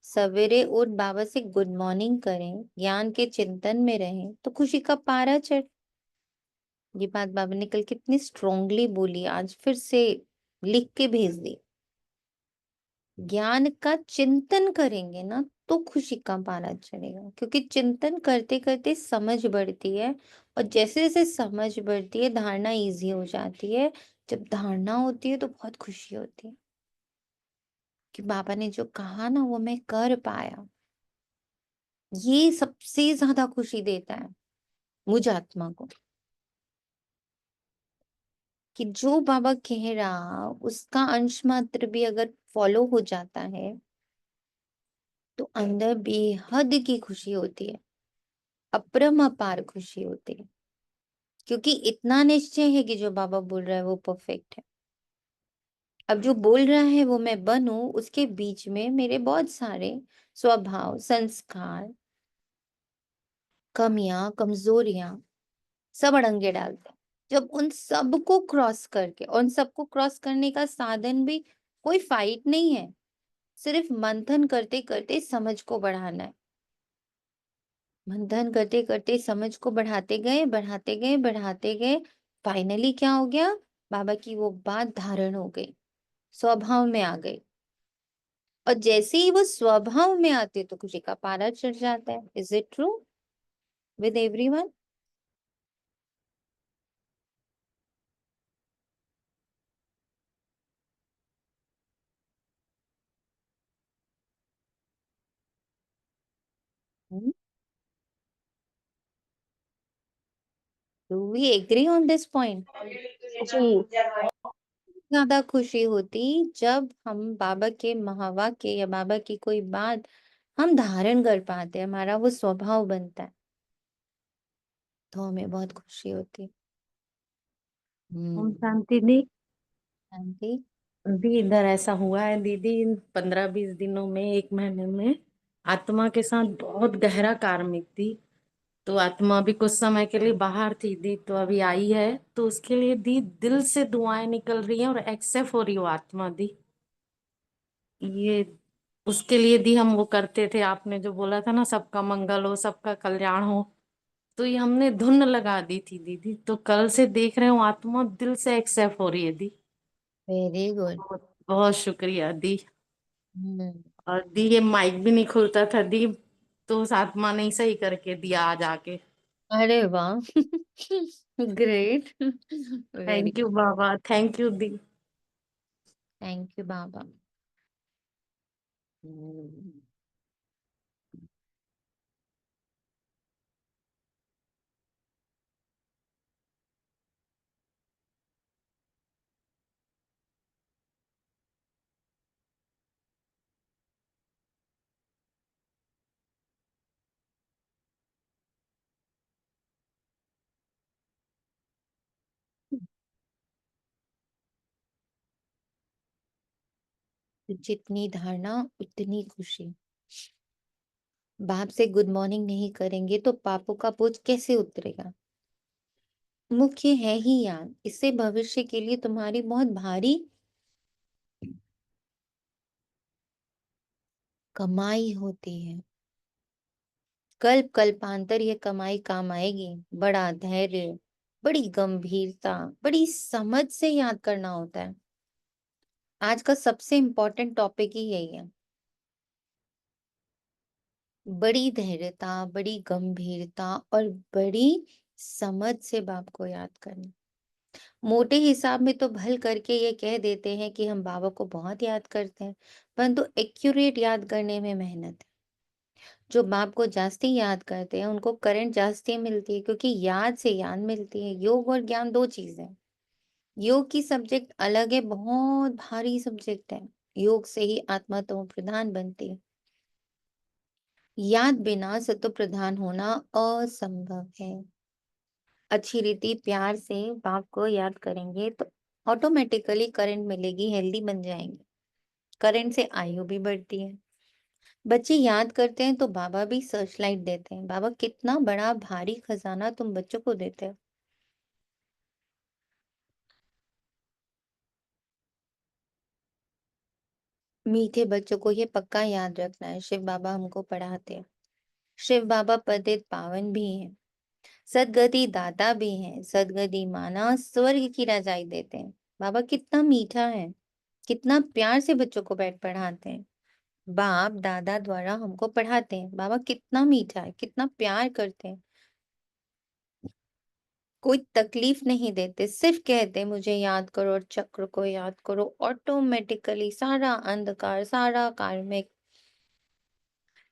सवेरे उठ बाबा से गुड मॉर्निंग करें, ज्ञान के चिंतन में रहें तो खुशी का पारा चढ़े। ये बात बाबा ने कल कितनी स्ट्रोंगली बोली, आज फिर से लिख के भेज दी। ज्ञान का चिंतन करेंगे ना तो खुशी का पारा चढ़ेगा, क्योंकि चिंतन करते करते समझ बढ़ती है, और जैसे जैसे समझ बढ़ती है धारणा इजी हो जाती है। जब धारणा होती है तो बहुत खुशी होती है कि बाबा ने जो कहा ना वो मैं कर पाया। ये सबसे ज्यादा खुशी देता है मुझ आत्मा को, कि जो बाबा कह रहा उसका अंश मात्र भी अगर फॉलो हो जाता है तो अंदर बेहद की खुशी होती है, अपरम खुशी होती है, क्योंकि इतना निश्चय है कि जो बाबा बोल रहा है वो परफेक्ट है। अब जो बोल रहा है वो मैं बनूं, उसके बीच में मेरे बहुत सारे स्वभाव, संस्कार, कमियां, कमजोरियां सब अड़ंगे डालते हैं। जब उन सबको क्रॉस करके, और उन सबको क्रॉस करने का साधन भी कोई फाइट नहीं है, सिर्फ मंथन करते करते समझ को बढ़ाना है। मंथन करते करते समझ को बढ़ाते गए, बढ़ाते गए, बढ़ाते गए, फाइनली क्या हो गया, बाबा की वो बात धारण हो गई, स्वभाव में आ गई। और जैसे ही वो स्वभाव में आते तो खुशी का पारा चढ़ जाता है। Is it true with everyone? Do we agree on this point? जी ज्यादा खुशी होती जब हम बाबा के महावाक्य या बाबा की कोई बात हम धारण कर पाते हैं, हमारा वो स्वभाव बनता है, तो हमें बहुत खुशी होती है। ओम शांति दी। शांति। दी इधर ऐसा हुआ है दीदी, इन 15-20 दिनों में, 1 महीने में आत्मा के साथ बहुत गहरा कार्मिक थी। तो आत्मा अभी कुछ समय के लिए बाहर थी दी, तो अभी आई है, तो उसके लिए दी दिल से दुआएं निकल रही हैं और एक्सेप्ट हो रही हो आत्मा दी। ये उसके लिए दी हम वो करते थे, आपने जो बोला था ना सबका मंगल हो, सबका कल्याण हो, तो ये हमने धुन लगा दी थी दीदी, तो कल से देख रहे हो आत्मा दिल से एक्सेप्ट हो रही है दी। Very good. बहुत बहुत शुक्रिया दी। हम्म। और दी ये माइक भी नहीं खुलता था दी, तो उस आत्मा ने ही सही करके दिया आज आके। अरे वाह great, very thank you good. बाबा, थैंक यू दी। थैंक यू बाबा। हम्म। जितनी धारणा उतनी खुशी। बाप से गुड मॉर्निंग नहीं करेंगे तो पापों का बोझ कैसे उतरेगा? मुख्य है ही याद, इससे भविष्य के लिए तुम्हारी बहुत भारी कमाई होती है। कल्प कल्पांतर ये कमाई काम आएगी। बड़ा धैर्य, बड़ी गंभीरता, बड़ी समझ से याद करना होता है। आज का सबसे इम्पोर्टेंट टॉपिक ही यही है, बड़ी धैर्यता, बड़ी गंभीरता और बड़ी समझ से बाप को याद करना। मोटे हिसाब में तो भल करके ये कह देते हैं कि हम बाबा को बहुत याद करते हैं, परंतु एक्यूरेट याद करने में मेहनत है। जो बाप को जास्ती याद करते हैं उनको करंट जास्ती मिलती है, क्योंकि याद से ज्ञान मिलती है। योग और ज्ञान दो चीजें हैं। योग की सब्जेक्ट अलग है, बहुत भारी सब्जेक्ट है। योग से ही आत्मा तो प्रधान बनती है। याद बिना सत्व प्रधान होना असंभव है। अच्छी रीति प्यार से बाप को याद करेंगे तो ऑटोमेटिकली करंट मिलेगी, हेल्दी बन जाएंगे। करंट से आयु भी बढ़ती है। बच्चे याद करते हैं तो बाबा भी सर्च लाइट देते हैं। बाबा कितना बड़ा भारी खजाना तुम बच्चों को देते हो। मीठे बच्चों को ये पक्का याद रखना है, शिव बाबा हमको पढ़ाते हैं। शिव बाबा पतित पावन भी हैं, सदगति दाता भी हैं। सदगति माना स्वर्ग की रजाई देते हैं। बाबा कितना मीठा है, कितना प्यार से बच्चों को बैठ पढ़ाते हैं। बाप दादा द्वारा हमको पढ़ाते हैं। बाबा कितना मीठा है, कितना प्यार करते हैं। कोई तकलीफ नहीं देते, सिर्फ कहते हैं मुझे याद करो और चक्र को याद करो। ऑटोमेटिकली सारा अंधकार, सारा कार्मिक,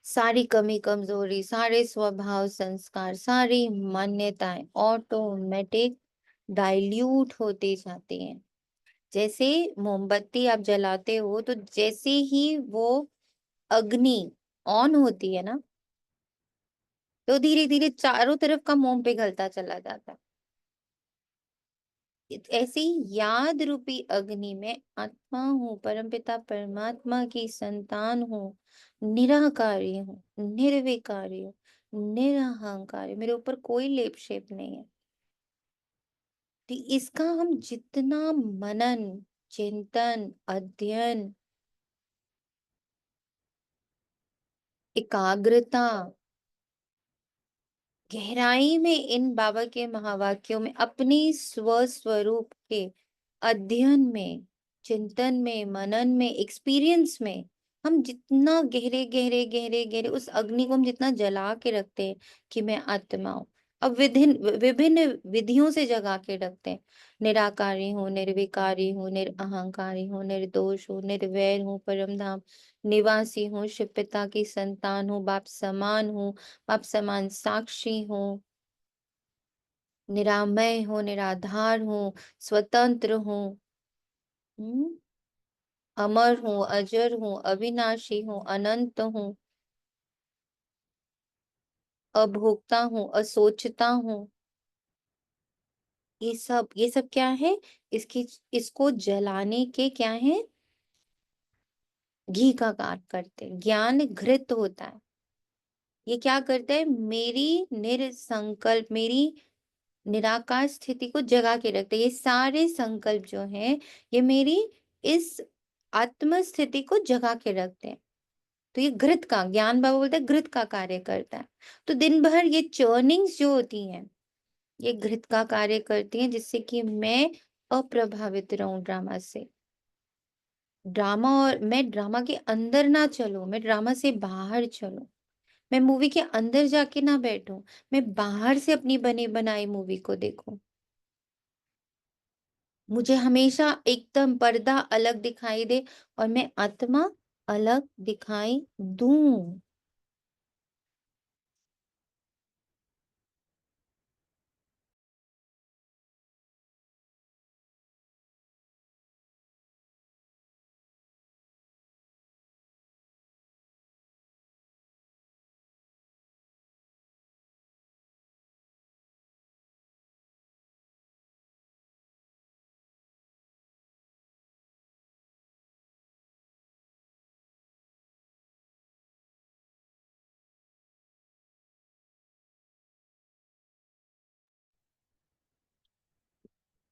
सारी कमी कमजोरी, सारे स्वभाव संस्कार, सारी मान्यताएं ऑटोमेटिक डाइल्यूट होती जाती हैं। जैसे मोमबत्ती आप जलाते हो तो जैसे ही वो अग्नि ऑन होती है ना, तो धीरे धीरे चारों तरफ का मोम पिघलता चला जाता है। ऐसे ही याद रूपी अग्नि में आत्मा हूँ, परमपिता परमात्मा की संतान हूँ, निराकारी हूँ, निर्विकारी हूँ, निरहंकारी, मेरे ऊपर कोई लेप शेप नहीं है। तो इसका हम जितना मनन, चिंतन, अध्ययन, एकाग्रता, गहराई में इन बाबा के महावाक्यों में, अपने स्वस्वरूप के अध्ययन में, चिंतन में, मनन में, एक्सपीरियंस में, हम जितना गहरे गहरे गहरे गहरे उस अग्नि को हम जितना जला के रखते हैं कि मैं आत्मा हूँ। अब विभिन्न विभिन्न विधियों से जगा के रखते हैं। निराकारी हूँ, निर्विकारी हूँ, निरअहंकारी हूँ, निर्दोष हूँ, निर्वैर हूँ, परम धाम निवासी हूँ, शिव पिता की संतान हूँ, बाप समान हूँ, बाप समान साक्षी हूँ, निरामय हूँ, निराधार हूँ, स्वतंत्र हूँ, अमर हूँ, अजर हूँ, अविनाशी हूँ, अनंत हूँ, अभोक्ता हूँ, असोचता हूँ। ये सब क्या है? इसको जलाने के क्या है? घी का कार्य करते हैं। ज्ञान घृत होता है। ये क्या करता है? मेरी निरसंकल्प, मेरी निराकार स्थिति को जगा के रखते हैं। ये सारे संकल्प जो हैं, ये मेरी इस आत्म स्थिति को जगा के रखते हैं। तो ये घृत का, ज्ञान बाबा बोलते हैं घृत का कार्य करता है। तो दिन भर ये चर्निंग्स जो होती हैं, ये घृत का कार्य करती हैं, जिससे कि मैं अप्रभावित रहूं ड्रामा से। ड्रामा, और मैं ड्रामा के अंदर ना चलूं, मैं ड्रामा से बाहर चलूं। मैं मूवी के अंदर जाके ना बैठूं, मैं बाहर से अपनी बनी बनाई मूवी को देखूं। मुझे हमेशा एकदम पर्दा अलग दिखाई दे और मैं आत्मा अलग दिखाई दूं।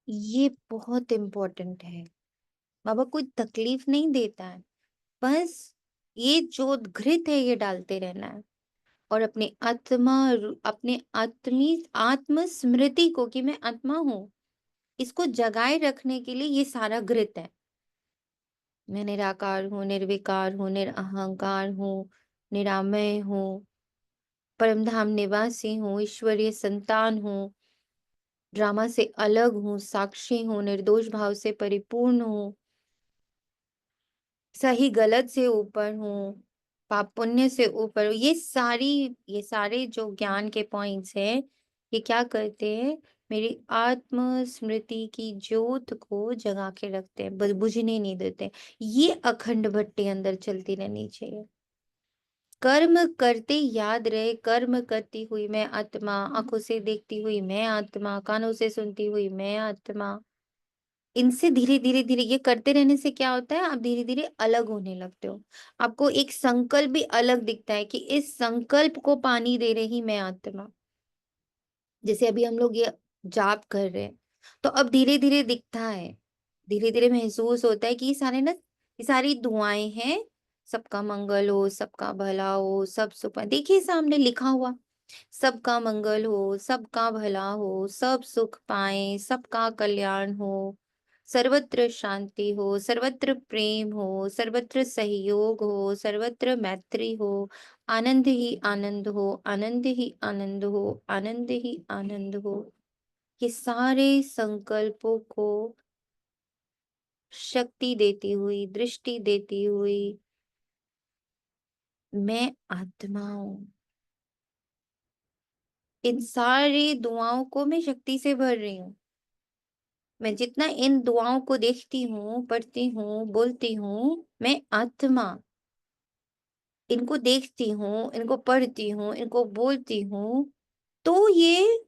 ये बहुत इम्पोर्टेंट है। बाबा कोई तकलीफ नहीं देता है, बस ये जो घृत है ये डालते रहना है। और अपने अपने आत्म स्मृति को कि मैं आत्मा हूँ, इसको जगाए रखने के लिए ये सारा घृत है। मैं निराकार हूँ, निर्विकार हूँ, निरअहंकार हूँ, निरामय हूँ, परमधाम निवासी हूँ, ईश्वरीय संतान हूँ, ड्रामा से अलग हूँ, साक्षी हूँ, निर्दोष भाव से परिपूर्ण हूँ, सही गलत से ऊपर हूँ, पाप पुण्य से ऊपर हूँ। ये सारे जो ज्ञान के पॉइंट्स हैं, ये क्या करते हैं, मेरी आत्म स्मृति की ज्योत को जगा के रखते हैं, बुझने नहीं देते। ये अखंड भट्टी अंदर चलती रहनी चाहिए। कर्म करते याद रहे, कर्म करती हुई मैं आत्मा, आंखों से देखती हुई मैं आत्मा, कानों से सुनती हुई मैं आत्मा। इनसे धीरे धीरे धीरे ये करते रहने से क्या होता है, आप धीरे धीरे अलग होने लगते हो। आपको एक संकल्प भी अलग दिखता है कि इस संकल्प को पानी दे रही मैं आत्मा। जैसे अभी हम लोग ये जाप कर रहे हैं, तो अब धीरे धीरे दिखता है, धीरे धीरे महसूस होता है कि ये सारी दुआएं हैं, सबका मंगल हो, सबका भला हो, सब सुख पाए। देखिए सामने लिखा हुआ, सबका मंगल हो, सबका भला हो, सब सुख पाए, सबका कल्याण हो, सर्वत्र शांति हो, सर्वत्र प्रेम हो, सर्वत्र सहयोग हो, सर्वत्र मैत्री हो, आनंद ही आनंद हो, आनंद ही आनंद हो, आनंद ही आनंद हो। ये सारे संकल्पों को शक्ति देती हुई, दृष्टि देती हुई मैं आत्मा हूं। इन सारी दुआओं को मैं शक्ति से भर रही हूँ। मैं जितना इन दुआओं को देखती हूँ, पढ़ती हूँ, बोलती हूँ, मैं आत्मा इनको देखती हूँ, इनको पढ़ती हूँ, इनको बोलती हूँ, तो ये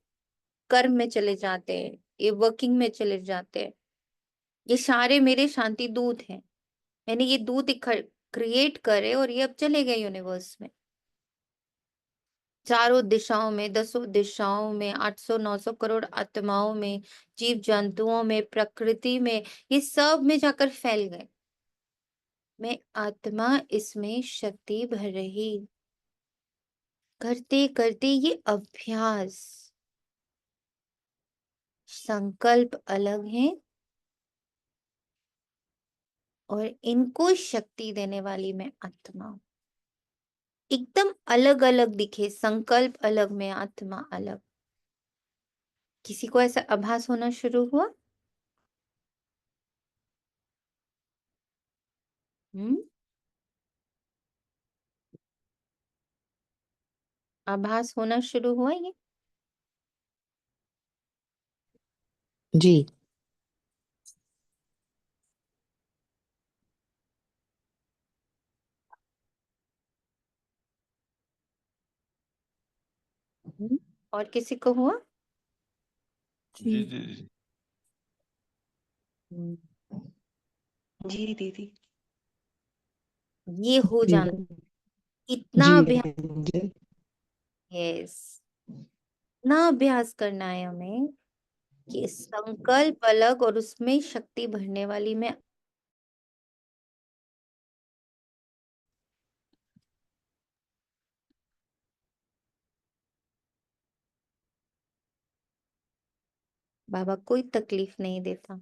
कर्म में चले जाते हैं, ये वर्किंग में चले जाते हैं। ये सारे मेरे शांति दूत हैं। मैंने ये दूत क्रिएट करे और ये अब चले गए यूनिवर्स में, चारों दिशाओं में, 10 दिशाओं में, 800-900 करोड़ आत्माओं में, जीव जंतुओं में, प्रकृति में, ये सब में जाकर फैल गए। मैं आत्मा इसमें शक्ति भर रही। करते करते ये अभ्यास, संकल्प अलग है और इनको शक्ति देने वाली मैं आत्मा हूं। एकदम अलग अलग दिखे, संकल्प अलग, मैं आत्मा अलग। किसी को ऐसा आभास होना शुरू हुआ? आभास होना शुरू हुआ ये? जी। और किसी को हुआ? जी जी जी जी दीदी। ये हो जी जाना, इतना जी अभ्यास, जी यस, इतना अभ्यास करना है हमें कि संकल्प अलग और उसमें शक्ति भरने वाली मैं। बाबा कोई तकलीफ नहीं देता।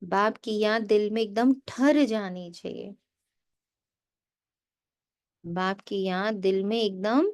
बाप की याद दिल में एकदम ठहर जानी चाहिए। बाप की याद दिल में एकदम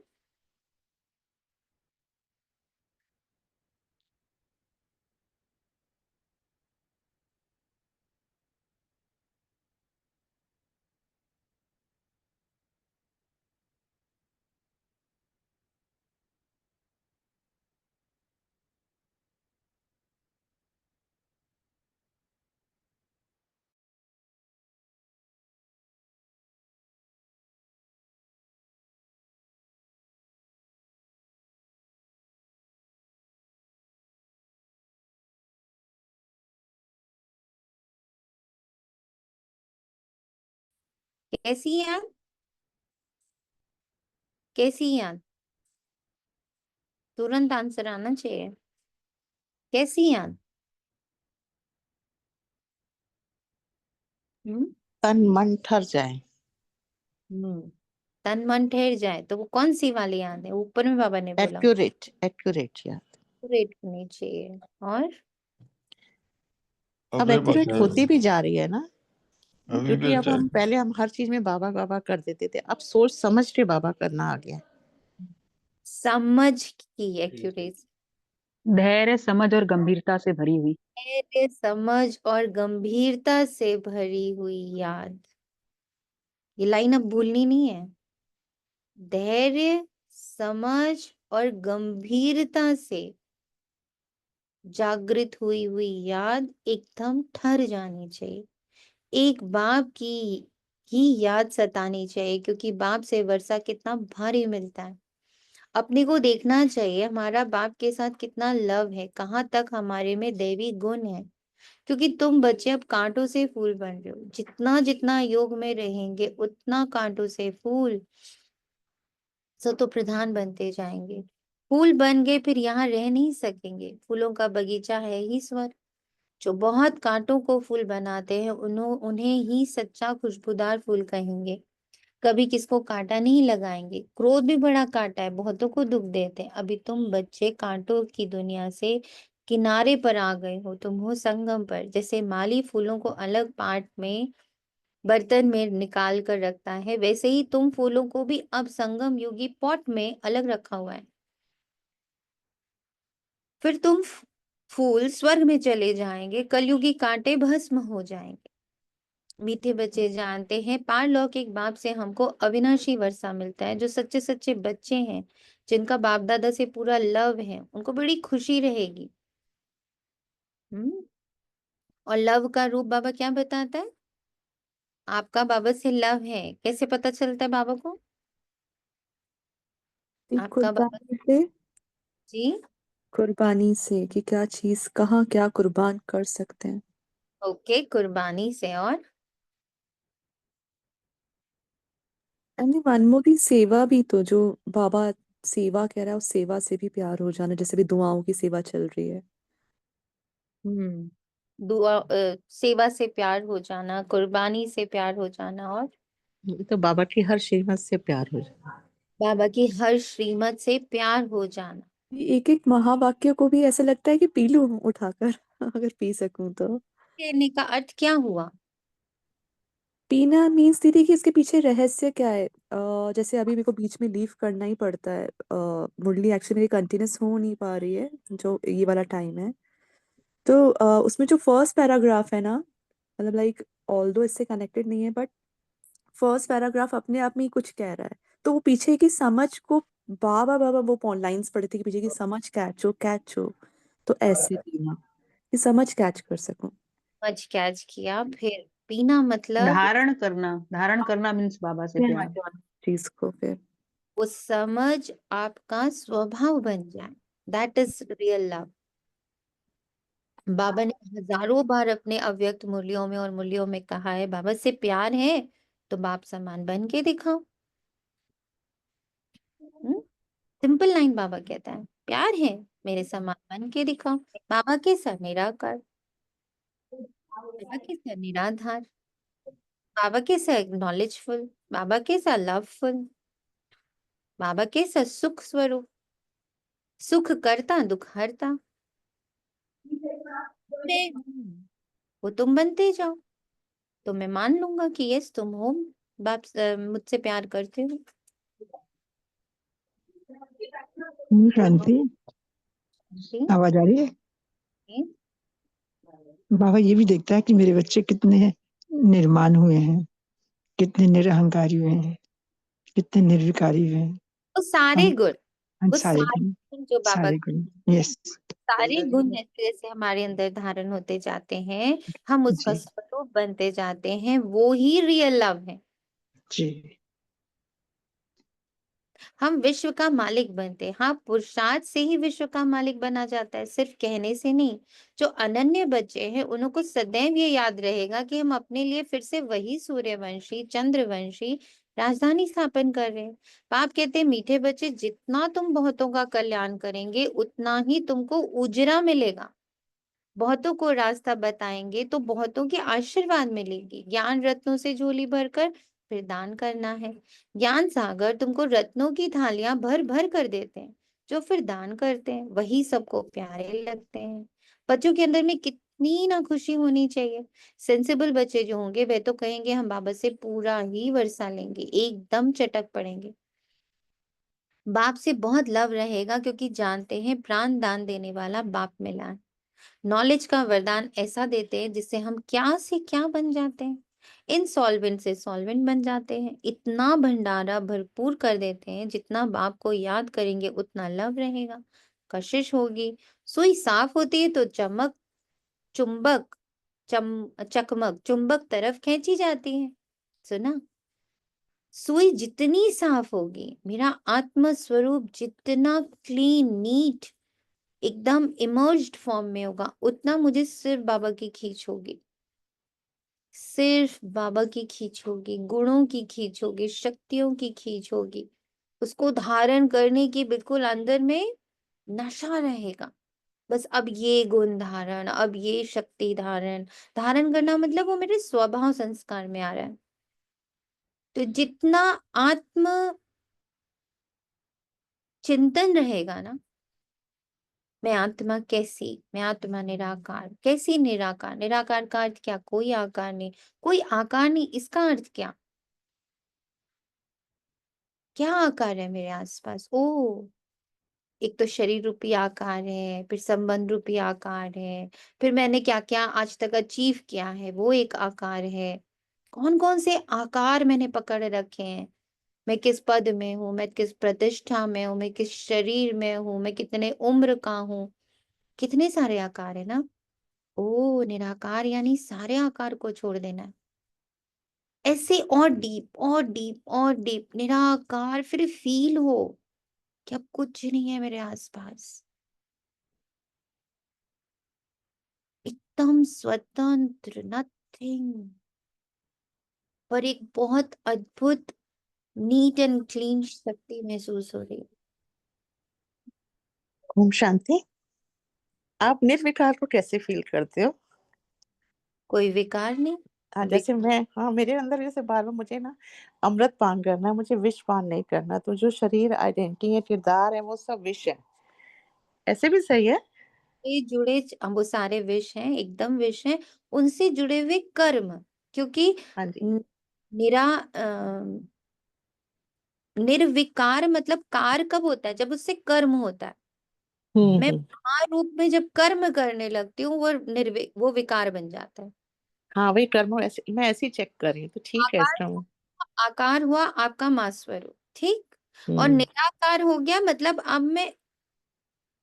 कैसी याद, कैसी याद, तुरंत आंसर आना चाहिए। कैसी याद? तन मन ठर जाए। तन मन ठहर जाए, तो वो कौन सी वाली याद है? ऊपर में बाबा ने बोला एक्यूरेट, एक्यूरेट याद। एक्यूरेट होनी चाहिए। और अब अभी एक्यूरेट बता होती भी जा रही है ना, अभी क्योंकि अब हम पहले हम हर चीज में बाबा बाबा कर देते थे, अब सोच समझ के बाबा करना आ गया। समझ की एक्यूरेसी, धैर्य, समझ और गंभीरता से भरी हुई। धैर्य, समझ और गंभीरता से भरी हुई याद। ये लाइन अब भूलनी नहीं है। धैर्य, समझ और गंभीरता से जागृत हुई याद एकदम ठहर जानी चाहिए। एक बाप की ही याद सतानी चाहिए, क्योंकि बाप से वर्षा कितना भारी मिलता है। अपने को देखना चाहिए हमारा बाप के साथ कितना लव है, कहाँ तक हमारे में दैवी गुण है। क्योंकि तुम बच्चे अब कांटों से फूल बन रहे हो। जितना जितना योग में रहेंगे उतना कांटों से फूल तो प्रधान बनते जाएंगे। फूल बन गए फिर यहाँ रह नहीं सकेंगे। फूलों का बगीचा है ही स्वर्ग। जो बहुत कांटों को फूल बनाते हैं उन्हें ही सच्चा खुशबूदार फूल कहेंगे। कभी किसको कांटा नहीं लगाएंगे। क्रोध भी बड़ा कांटा है, बहुतों को दुख देते हैं। अभी तुम बच्चे कांटों की दुनिया से किनारे पर आ गए हो। तुम हो संगम पर। जैसे माली फूलों को अलग पार्ट में बर्तन में निकाल कर रखता है, वैसे ही तुम फूलों को भी अब संगम युगी पॉट में अलग रखा हुआ है। फिर तुम फूल स्वर्ग में चले जाएंगे। कलयुगी कांटे भस्म हो जाएंगे। मीठे बच्चे जानते हैं पारलौकिक बाप से हमको अविनाशी वर्षा मिलता है। जो सच्चे सच्चे बच्चे हैं, जिनका बाप दादा से पूरा लव है, उनको बड़ी खुशी रहेगी। और लव का रूप बाबा क्या बताता है? आपका बाबा से लव है कैसे पता चलता है बाबा को? आपका बाबा कुर्बानी से, जी कुर्बानी से कि क्या चीज कहाँ क्या कुर्बान कर सकते हैं। ओके, कुर्बानी से। और एंड मनमो भी सेवा भी, तो जो बाबा सेवा कह रहा है उस सेवा से भी प्यार हो जाना, जैसे भी दुआओं की सेवा चल रही है। दुआ सेवा से प्यार हो जाना, कुर्बानी से प्यार हो जाना, और ये तो बाबा की हर श्रीमत से प्यार हो जाए। बाबा की हर श्रीमत से प्यार हो जाना। एक एक महावाक्य को भी ऐसा लगता है कि पी लूं उठाकर अगर पी सकूं तो। कहने का अर्थ क्या हुआ? पीना मीन्स दीदी कि इसके पीछे रहस्य क्या है। जैसे अभी मेरे को बीच में लीव करना ही पड़ता है। मुरली एक्चुअली मेरी कंटिन्यूस हो नहीं पा रही है, जो ये वाला टाइम है। तो उसमें जो फर्स्ट पैराग्राफ है ना, मतलब लाइक ऑल्दो इससे कनेक्टेड नहीं है, बट फर्स्ट पैराग्राफ अपने आप में ही कुछ कह रहा है। तो वो पीछे की समझ को बाबा बाबा वो लाइंस पढ़ी थी कि पीछे की समझ कैच हो। तो ऐसे पीना कि समझ कैच कर सकूं। समझ कैच किया। फिर पीना मतलब धारण करना मीन्स बाबा से ध्यान प्यार। ध्यान चीज को फिर वो समझ आपका स्वभाव बन जाए। That is real love. बाबा ने हजारों बार अपने अव्यक्त मूल्यों में और मूल्यों में कहा है, बाबा से प्यार है तो बाप समान बन के दिखाओ। सिंपल लाइन बाबा कहता है, प्यार है मेरे समान बन के दिखाओ। बाबा कैसा? निराकार। बाबा कैसा? निराधार। बाबा कैसा? नॉलेजफुल। बाबा कैसा? लवफुल। बाबा कैसा? सुख स्वरूप। सुख करता दुख हरता। मैं हूँ, वो तुम बनते जाओ तो मैं मान लूंगा कि यस तुम हो। बाप मुझसे प्यार करते हो। शांति, जी? आवाज आ रही है? बाबा ये भी देखता है कि मेरे बच्चे कितने निर्माण हुए हैं, कितने निरहंकारी हुए हैं, कितने निर्विकारी हुए हैं। वो सारे हम गुण, वो सारे सारे गुण, गुण जो बाबा, सारे गुण, यस सारे गुण जैसे जैसे हमारे अंदर धारण होते जाते हैं, हम उसका जी स्वरूप बनते जाते हैं। वो ही रियल लव है। जी। हम विश्व का मालिक बनते हैं। हाँ, पुरुषार्थ से ही विश्व का मालिक बना जाता है, सिर्फ कहने से नहीं। जो अनन्य बच्चे हैं उनको सदैव ये याद रहेगा कि हम अपने लिए फिर से वही सूर्यवंशी चंद्रवंशी राजधानी स्थापन कर रहे हैं। पाप कहते हैं, मीठे बच्चे जितना तुम बहुतों का कल्याण करेंगे उतना ही तुमको उजरा मिलेगा। बहुतों को रास्ता बताएंगे तो बहुतों के आशीर्वाद मिलेगी। ज्ञान रत्नों से झोली भरकर फिर दान करना है। ज्ञान सागर तुमको रत्नों की थालियां भर भर कर देते हैं। जो फिर दान करते हैं वही सबको प्यारे लगते हैं। बच्चों के अंदर में कितनी ना खुशी होनी चाहिए। सेंसिबल बच्चे जो होंगे वे तो कहेंगे हम बाबा से पूरा ही वर्षा लेंगे, एकदम चटक पड़ेंगे। बाप से बहुत लव रहेगा क्योंकि जानते हैं प्राण दान देने वाला बाप मिला है। नॉलेज का वरदान ऐसा देते हैं जिससे हम क्या से क्या बन जाते हैं, इनसॉल्वेंट से सॉल्वेंट बन जाते हैं। इतना भंडारा भरपूर कर देते हैं, जितना बाप को याद करेंगे उतना लव रहेगा, कशिश होगी। सुई साफ होती है तो चमक चुंबक चकमक चुंबक तरफ खींची जाती है। सुना? सुई जितनी साफ होगी, मेरा आत्म स्वरूप जितना क्लीन नीट एकदम इमर्ज्ड फॉर्म में होगा, उतना मुझे सिर्फ बाबा की खींच होगी, सिर्फ बाबा की खींच होगी, गुणों की खींच होगी, शक्तियों की खींच होगी। उसको धारण करने की बिल्कुल अंदर में नशा रहेगा। बस अब ये गुण धारण, अब ये शक्ति धारण। धारण करना मतलब वो मेरे स्वभाव संस्कार में आ रहा है। तो जितना आत्म चिंतन रहेगा ना, मैं आत्मा कैसी, मैं आत्मा निराकार। कैसी निराकार? निराकार का अर्थ क्या? कोई आकार नहीं, कोई आकार नहीं। इसका अर्थ क्या? क्या आकार है मेरे आसपास? ओ, एक तो शरीर रूपी आकार है, फिर संबंध रूपी आकार है, फिर मैंने क्या क्या आज तक अचीव किया है वो एक आकार है। कौन कौन से आकार मैंने पकड़ रखे हैं? मैं किस पद में हूँ, मैं किस प्रतिष्ठा में हूँ, मैं किस शरीर में हूँ, मैं कितने उम्र का हूँ। कितने सारे आकार है ना। ओ, निराकार यानी सारे आकार को छोड़ देना है। ऐसे और डीप और डीप और डीप निराकार, फिर फील हो कि अब कुछ नहीं है मेरे आसपास, एकदम स्वतंत्र, नथिंग। पर एक बहुत अद्भुत नीट एंड क्लीन शक्ति महसूस हो रही है। ओम शांति। आप निर्विकार को कैसे फील करते हो? कोई विकार नहीं। हाँ, जैसे मैं, हाँ, मेरे अंदर जैसे बार बार मुझे ना अमृत पान करना है, मुझे विष पान नहीं करना। तो जो शरीर आइडेंटिटी है, किरदार है, वो सब विष है। ऐसे भी सही है? ये जुड़े वो सारे विष हैं, एकदम विष हैं। उनसे जुड़े हुए कर्म, क्योंकि हाँ जी। निरा निर्विकार मतलब कार कब होता है? जब उससे कर्म होता है। मैं हम्म। विकार रूप में जब कर्म करने लगती हूँ, वो विकार बन जाता है। हाँ, वही कर्म ऐसे, मैं ऐसे ही चेक कर रही हूँ, तो ठीक है आकार, इसका। आकार हुआ आपका मास्वरूप, ठीक। और हम्म। निराकार हो गया मतलब अब मैं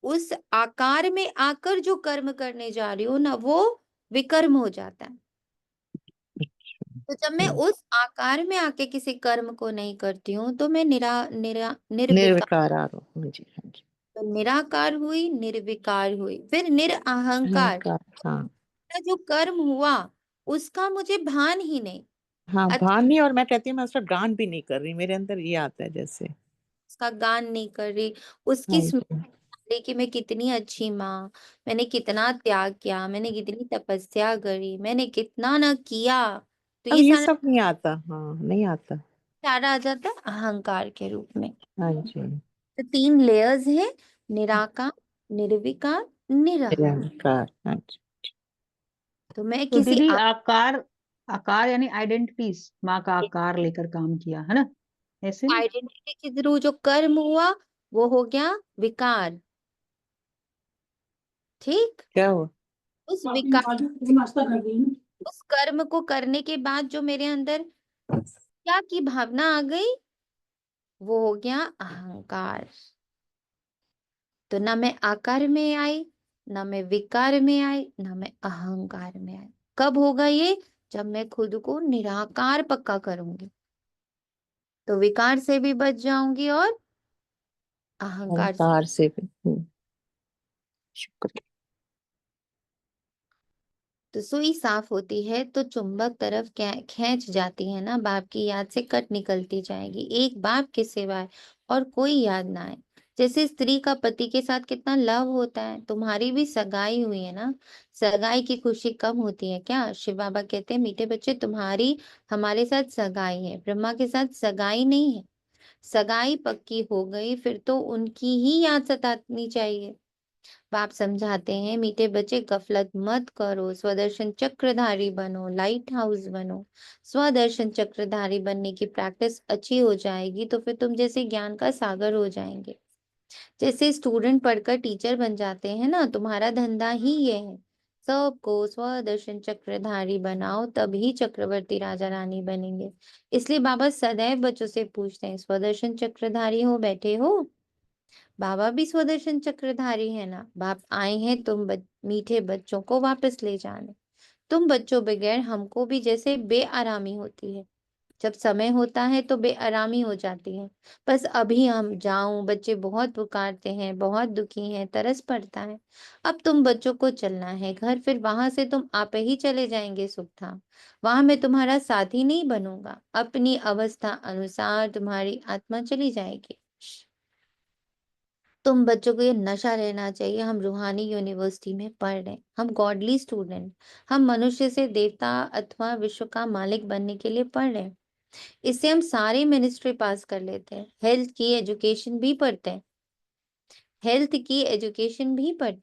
उस आकार में आकर जो कर्म करने जा रही हूँ ना, वो विकर्म हो जाता है। तो जब मैं उस आकार में आके किसी कर्म को नहीं करती हूँ, तो मैं निर्विकार। निर्विकार आ रहा हूँ जी। हाँ जी। तो निराकार हुई, निर्विकार हुई, फिर निरअहंकार। अहंकार, हाँ। जो कर्म हुआ उसका मुझे भान ही नहीं। हाँ, अच्छा, भान नहीं, और मैं कहती हूँ मैं उसका गान भी नहीं कर रही, मेरे अंदर ये आता है जैसे। उसका गान नहीं कर रही, उसकी हाँ स्मृति जी। आ रही कि मैं कितनी अच्छी माँ, मैंने कितना त्याग किया, मैंने कितनी तपस्या करी, मैंने कितना न किया। तो अब ये ये सारा सब नहीं आता, हाँ, नहीं आता। सारा आ जाता है अहंकार के रूप में। हाँ जी। तो 3 लेयर्स हैं, निराकार, निर्विकार, निरहंकार। निरहंकार, हाँ जी। तो मैं तो किसी दीदी आकार, आकार यानी आइडेंटिटीज, माँ का आकार लेकर काम किया है ना, ऐसे ना? आइडेंटिटी के थ्रू जो कर्म हुआ वो हो गया विकार, ठीक। क्या हुआ? उस विकार, उस कर्म को करने के बाद जो मेरे अंदर क्या की भावना आ गई, वो हो गया अहंकार। तो ना मैं आकार में आई, ना मैं विकार में आई, ना मैं अहंकार में आई। कब होगा ये? जब मैं खुद को निराकार पक्का करूंगी, तो विकार से भी बच जाऊंगी और अहंकार से। अहंकार से भी। शुक्रिया। तो सुई साफ होती है तो चुंबक तरफ खींच जाती है ना, बाप की याद से कट निकलती जाएगी। एक बाप के सिवाय और कोई याद ना आए। जैसे स्त्री का पति के साथ कितना लव होता है, तुम्हारी भी सगाई हुई है ना। सगाई की खुशी कम होती है क्या? शिव बाबा कहते हैं मीठे बच्चे, तुम्हारी हमारे साथ सगाई है, ब्रह्मा के साथ सगाई नहीं है। सगाई पक्की हो गई फिर तो उनकी ही याद सतानी चाहिए। बाप समझाते हैं, मीठे बच्चे गफलत मत करो, स्वदर्शन चक्रधारी बनो, लाइट हाउस बनो। स्वदर्शन चक्रधारी बनने की प्रैक्टिस अच्छी हो जाएगी तो फिर तुम जैसे ज्ञान का सागर हो जाएंगे। जैसे स्टूडेंट पढ़कर टीचर बन जाते हैं ना, तुम्हारा धंधा ही ये है, सबको स्वदर्शन चक्रधारी बनाओ, तभी चक्रवर्ती राजा रानी बनेंगे। इसलिए बाबा सदैव बच्चों से पूछते हैं, स्वदर्शन चक्रधारी हो, बैठे हो? बाबा भी स्वदर्शन चक्रधारी है ना। बाप आए हैं तुम मीठे बच्चों को वापस ले जाने। तुम बच्चों बगैर हमको भी जैसे बेआरामी होती है। जब समय होता है तो बेआरामी हो जाती है। बस अभी हम जाऊं, बच्चे बहुत पुकारते हैं, बहुत दुखी हैं, तरस पड़ता है। अब तुम बच्चों को चलना है घर, फिर वहां से तुम आप ही चले जाएंगे सुखधाम। वहां मैं तुम्हारा साथी नहीं बनूंगा, अपनी अवस्था अनुसार तुम्हारी आत्मा चली जाएगी। तुम बच्चों को ये नशा रहना चाहिए, हम रूहानी यूनिवर्सिटी में पढ़ रहे हैं, हम गॉडली स्टूडेंट, हम मनुष्य से देवता अथवा विश्व का मालिक बनने के लिए पढ़ रहे हैं। इससे हम सारे मिनिस्ट्री पास कर लेते हैं, हेल्थ की एजुकेशन भी पढ़ते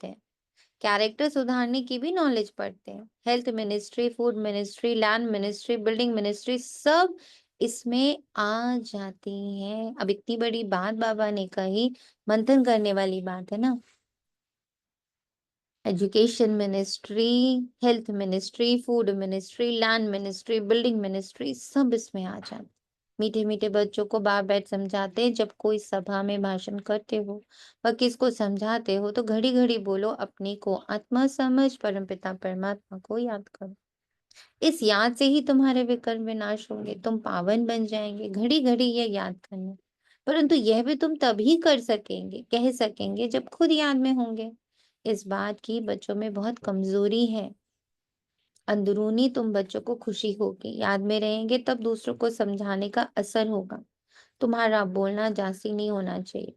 हैं, कैरेक्टर सुधारने की भी नॉलेज पढ़ते हैं। Health ministry, food ministry, land ministry, building ministry, सब इसमें आ जाती हैं। अब इतनी बड़ी बात बाबा ने कही, मंथन करने वाली बात है ना। Education ministry, health ministry, food ministry, land ministry, building ministry, सब इसमें आ जाते। मीठे मीठे बच्चों को बाप बैठ समझाते हैं, जब कोई सभा में भाषण करते हो व किसको समझाते हो तो घड़ी घड़ी बोलो, अपने को आत्मा समझ परमपिता परमात्मा को याद करो। इस याद से ही तुम्हारे विकर्म विनाश होंगे, तुम पावन बन जाएंगे। घड़ी घड़ी ये याद करना, परंतु यह भी तुम तभी कर सकेंगे, कह सकेंगे, जब खुद याद में होंगे। इस बात की बच्चों में बहुत कमजोरी है। अंदरूनी तुम बच्चों को खुशी होगी, याद में रहेंगे, तब दूसरों को समझाने का असर होगा। तुम्हारा बोलना जासी नहीं होना चाहिए।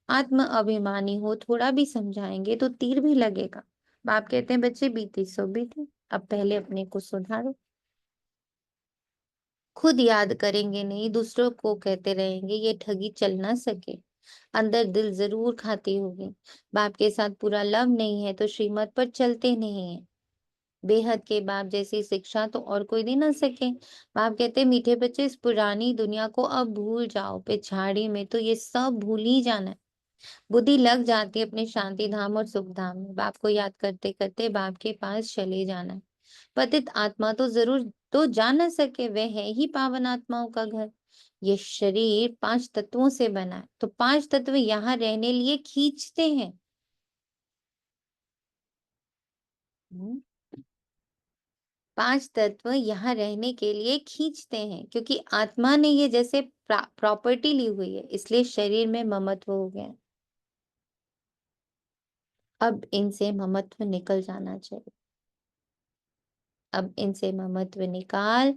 आत्म अभिमानी हो, थोड़ा भी समझाएंगे तो तीर भी लगेगा। बाप कहते हैं, बच्चे बीती सो बीती, अब पहले अपने को सुधारो। खुद याद करेंगे नहीं, दूसरों को कहते रहेंगे, ये ठगी चल ना सके। अंदर दिल जरूर खाती होगी। बाप के साथ पूरा लव नहीं है तो श्रीमत पर चलते नहीं है। बेहद के बाप जैसी शिक्षा तो और कोई दे ना सके। बाप कहते, मीठे बच्चे, इस पुरानी दुनिया को अब भूल जाओ, पिछाड़ी में तो ये सब भूल ही जाना है। बुद्धि लग जाती है अपने शांति धाम और सुख धाम में। बाप को याद करते करते बाप के पास चले जाना है। पतित आत्मा तो जरूर तो जा न सके, वह है ही पावन आत्माओं का घर। ये शरीर 5 तत्वों से बना है, तो 5 तत्व यहाँ रहने लिए खींचते हैं। 5 तत्व यहाँ रहने के लिए खींचते हैं, क्योंकि आत्मा ने ये जैसे प्रॉपर्टी ली हुई है, इसलिए शरीर में ममत्व हो गया। अब इनसे ममत्व निकल जाना चाहिए। अब इनसे ममत्व निकाल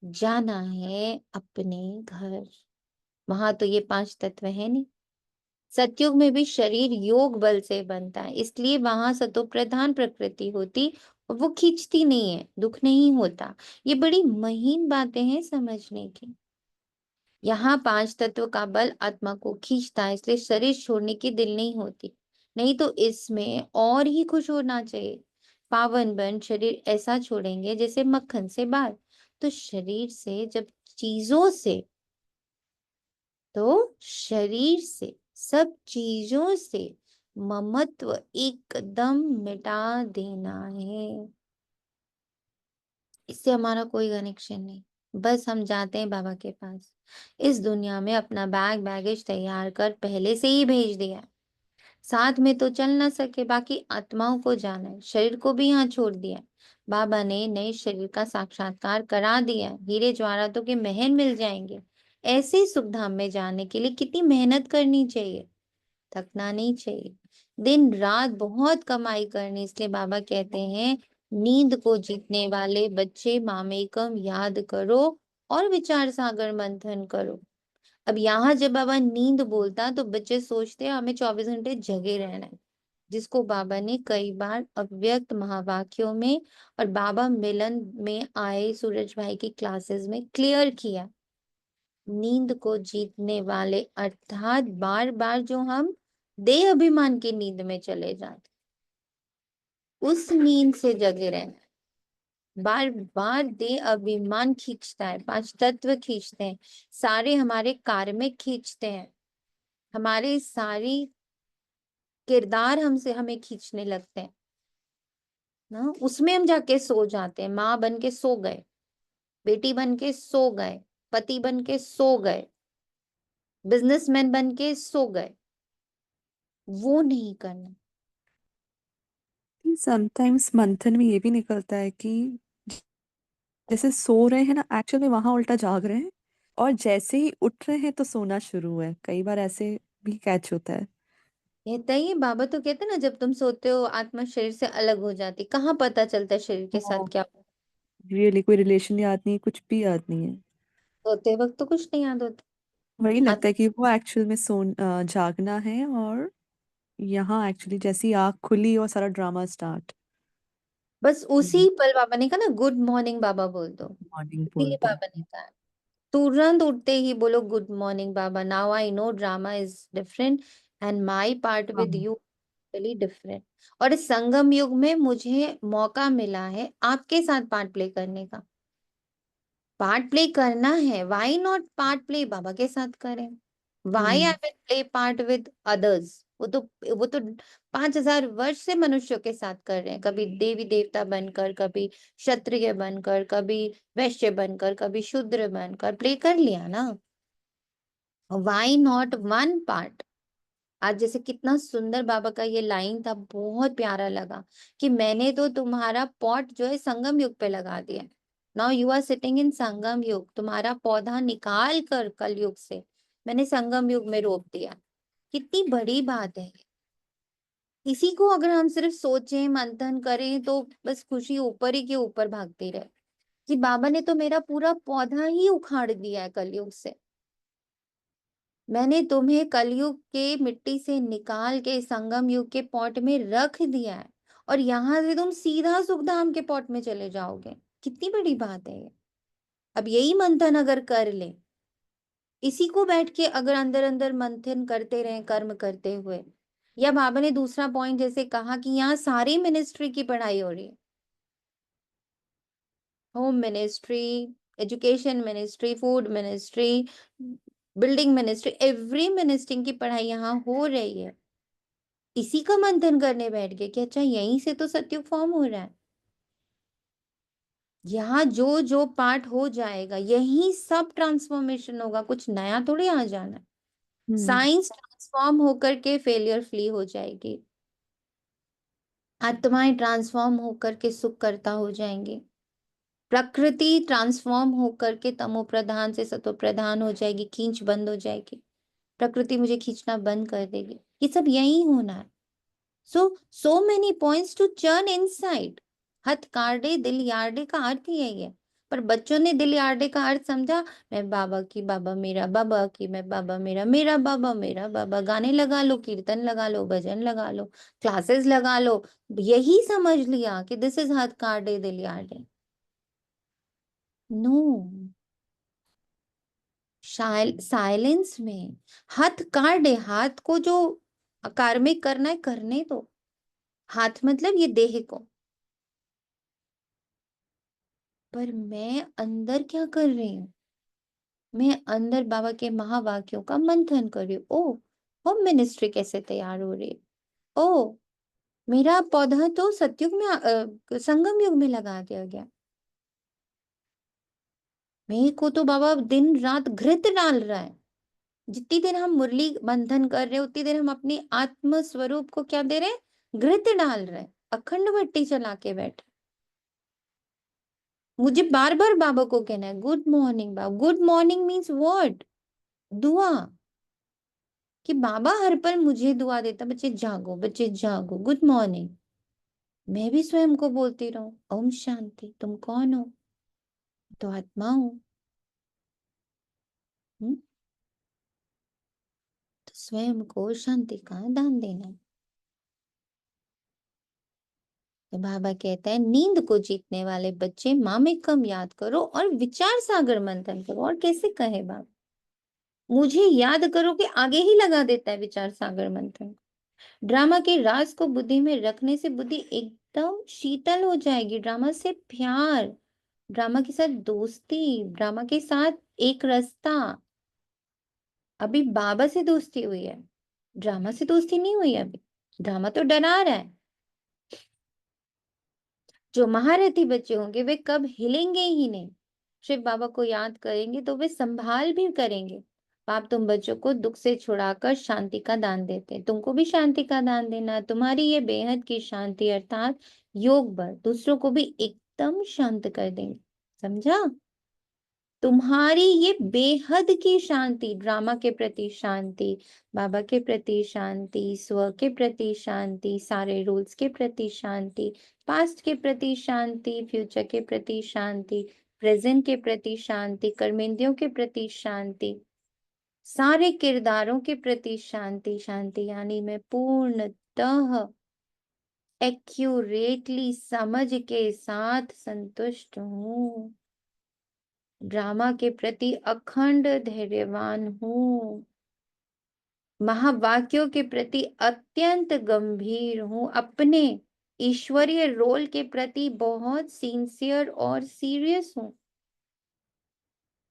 जाना है अपने घर। वहां तो ये 5 तत्व है नहीं। सतयुग में भी शरीर योग बल से बनता है, इसलिए वहां सतो प्रधान प्रकृति होती और वो खींचती नहीं है, दुख नहीं होता। ये बड़ी महीन बातें हैं समझने की। यहाँ 5 तत्व का बल आत्मा को खींचता है, इसलिए शरीर छोड़ने की दिल नहीं होती। नहीं तो इसमें और ही खुश होना चाहिए। पावन बन शरीर ऐसा छोड़ेंगे जैसे मक्खन से बाल। तो शरीर से जब चीजों से, तो शरीर से, सब चीजों से ममत्व एकदम मिटा देना है। इससे हमारा कोई कनेक्शन नहीं। बस हम जाते हैं बाबा के पास। इस दुनिया में अपना बैगेज तैयार कर पहले से ही भेज दिया है। साथ में तो चल ना सके, बाकी आत्माओं को जाना है, शरीर को भी यहाँ छोड़ दिया। बाबा ने नए शरीर का साक्षात्कार करा दिया। हीरे जवाहरातों के महल मिल जाएंगे। ऐसे सुख धाम में जाने के लिए कितनी मेहनत करनी चाहिए, थकना नहीं चाहिए, दिन रात बहुत कमाई करनी। इसलिए बाबा कहते हैं, नींद को जीतने वाले बच्चे मामेकम याद करो और विचार सागर मंथन करो। अब यहाँ जब बाबा नींद बोलता तो बच्चे सोचते हैं हमें 24 घंटे जगे रहना है, जिसको बाबा ने कई बार अव्यक्त महावाक्यों में और बाबा मिलन में आए सूरज भाई की क्लासेस में क्लियर किया। नींद को जीतने वाले अर्थात बार बार जो हम देह अभिमान की नींद में चले जाते, उस नींद से जगे रहना। बार बार देह अभिमान खींचता है, पांच तत्व खींचते हैं, सारे हमारे कार्मिक खींचते हैं, हमारे सारी किरदार हमसे हमें खींचने लगते हैं ना। उसमें हम जाके सो जाते हैं। माँ बन के सो गए, बेटी बन के सो गए, पति बन के सो गए, बिजनेसमैन बन के सो गए। वो नहीं करना। समटाइम्स मंथन में ये भी निकलता है कि जैसे सो रहे हैं ना, एक्चुअल में वहां उल्टा जाग रहे हैं, और जैसे ही उठ रहे हैं तो सोना शुरू है। कई बार ऐसे भी कैच होता है। कहता ही बाबा तो कहते ना, जब तुम सोते हो आत्मा शरीर से अलग हो जाती, कहाँ पता चलता है शरीर के साथ क्या हो? रियली कोई रिलेशन याद नहीं, कुछ भी याद नहीं है। सोते वक्त तो कुछ नहीं याद होता। वही लगता है कि वो एक्चुअल में जागना है, और यहाँ एक्चुअली जैसी आँख खुली और सारा ड्रामा स्टार्ट। बस उसी पल बाबा ने कहा ना, गुड मॉर्निंग बाबा बोल दो। मॉर्निंग बोल इसीलिए दो। बाबा ने कहा तुरंत उठते ही बोलो गुड मॉर्निंग बाबा, now I know drama is different and my part हाँ। With you totally different. और इस संगम युग में मुझे मौका मिला है आपके साथ पार्ट प्ले करने का। पार्ट प्ले करना है, वाई नॉट पार्ट प्ले बाबा के साथ करें? Why I will play part with others? वो तो 5,000 वर्ष से मनुष्यों के साथ कर रहे हैं, कभी देवी देवता बनकर, कभी क्षत्रिय बनकर, कभी वैश्य बनकर, कभी शूद्र बनकर प्ले कर लिया ना। Why not one part? आज जैसे कितना सुंदर बाबा का ये लाइन था, बहुत प्यारा लगा कि मैंने तो तुम्हारा पॉट जो है संगम युग पे लगा दिया। Now you are sitting in Sangam Yug. तुम्हारा पौधा निकाल कर कल युग से मैंने संगम युग में रोप दिया। कितनी बड़ी बात है। इसी को अगर हम सिर्फ सोचें, मंथन करें, तो बस खुशी ऊपर ही के ऊपर भागती रहे कि बाबा ने तो मेरा पूरा पौधा ही उखाड़ दिया है कलयुग से। मैंने तुम्हें कलयुग के मिट्टी से निकाल के संगम युग के पॉट में रख दिया है, और यहां से तुम सीधा सुखधाम के पॉट में चले जाओगे। कितनी बड़ी बात है ये। अब यही मंथन अगर कर ले, इसी को बैठ के अगर अंदर अंदर मंथन करते रहे कर्म करते हुए, या बाबा ने दूसरा पॉइंट जैसे कहा कि यहाँ सारी मिनिस्ट्री की पढ़ाई हो रही है, home ministry, education ministry, food ministry, building ministry, every ministry की पढ़ाई यहाँ हो रही है। इसी का मंथन करने बैठ गए कि अच्छा यहीं से तो सत्युग फॉर्म हो रहा है। यहाँ जो जो पार्ट हो जाएगा यही सब ट्रांसफॉर्मेशन होगा, कुछ नया थोड़ी आ जाना है। साइंस ट्रांसफॉर्म होकर के फेलियर फ्री हो जाएगी, आत्माएं ट्रांसफॉर्म होकर के सुख करता हो जाएंगे, प्रकृति ट्रांसफॉर्म होकर के तमो प्रधान से सतो प्रधान हो जाएगी, खींच बंद हो जाएगी, प्रकृति मुझे खींचना बंद कर देगी। ये सब यही होना है। So many points to churn inside. हथ कार्डे दिल यार्डे का अर्थ ही यही है, पर बच्चों ने दिल यार्डे का अर्थ समझा, मैं बाबा की बाबा मेरा बाबा की मैं बाबा मेरा मेरा बाबा मेरा बाबा, गाने लगा लो, कीर्तन लगा लो, भजन लगा लो, क्लासेस लगा लो, यही समझ लिया कि दिस इज हथ कार्डे दिल यार्डे। नो, साइलेंस में हथ कार्डे, हाथ को जो कार्मिक करना है करने दो। हाथ मतलब ये देह को, पर मैं अंदर क्या कर रही हूँ? मैं अंदर बाबा के महावाक्यों का मंथन कर रही हूँ। ओ, होम मिनिस्ट्री कैसे तैयार हो रही है। ओ, मेरा पौधा तो सतयुग में संगम युग में लगा दिया गया। मेरे को तो बाबा दिन रात घृत डाल रहा है। जितनी देर हम मुरली मंथन कर रहे हैं उतनी देर हम अपने आत्म स्वरूप को क्या दे रहे हैं? घृत डाल रहे हैं। अखंड भट्टी चला के बैठे। मुझे बार बार बाबा को कहना है good morning Baba. Good morning means what? दुआ। कि बाबा हर पल मुझे दुआ देता, बच्चे जागो, बच्चे जागो, गुड मॉर्निंग। मैं भी स्वयं को बोलती रहूं ओम शांति। तुम कौन हो? तो आत्मा हूं। तो स्वयं को शांति का दान देना। तो बाबा कहते हैं नींद को जीतने वाले बच्चे माँ में कम याद करो और विचार सागर मंथन करो। और कैसे कहे बाबा? मुझे याद करो कि आगे ही लगा देता है विचार सागर मंथन। ड्रामा के राज को बुद्धि में रखने से बुद्धि एकदम शीतल हो जाएगी। ड्रामा से प्यार, ड्रामा के साथ दोस्ती, ड्रामा के साथ एक रास्ता। अभी बाबा से दोस्ती हुई है, ड्रामा से दोस्ती नहीं हुई अभी। ड्रामा तो डरा रहा है। जो महारथी बच्चे होंगे वे कब हिलेंगे ही नहीं, शिव बाबा को याद करेंगे तो वे संभाल भी करेंगे। बाप तुम बच्चों को दुख से छुड़ाकर शांति का दान देते हैं, तुमको भी शांति का दान देना। तुम्हारी ये बेहद की शांति अर्थात योग बल दूसरों को भी एकदम शांत कर देंगे। समझा? तुम्हारी ये बेहद की शांति, ड्रामा के प्रति शांति, बाबा के प्रति शांति, स्व के प्रति शांति, सारे रूल्स के प्रति शांति, पास्ट के प्रति शांति, फ्यूचर के प्रति शांति, प्रेजेंट के प्रति शांति, कर्मेंद्रियों के प्रति शांति, सारे किरदारों के प्रति शांति। शांति यानी मैं पूर्णतः एक्यूरेटली समझ के साथ संतुष्ट हूँ। ड्रामा के प्रति अखंड धैर्यवान हूँ। महावाक्यों के प्रति अत्यंत गंभीर हूँ। अपने ईश्वरीय रोल के प्रति बहुत सिंसियर और सीरियस हूँ।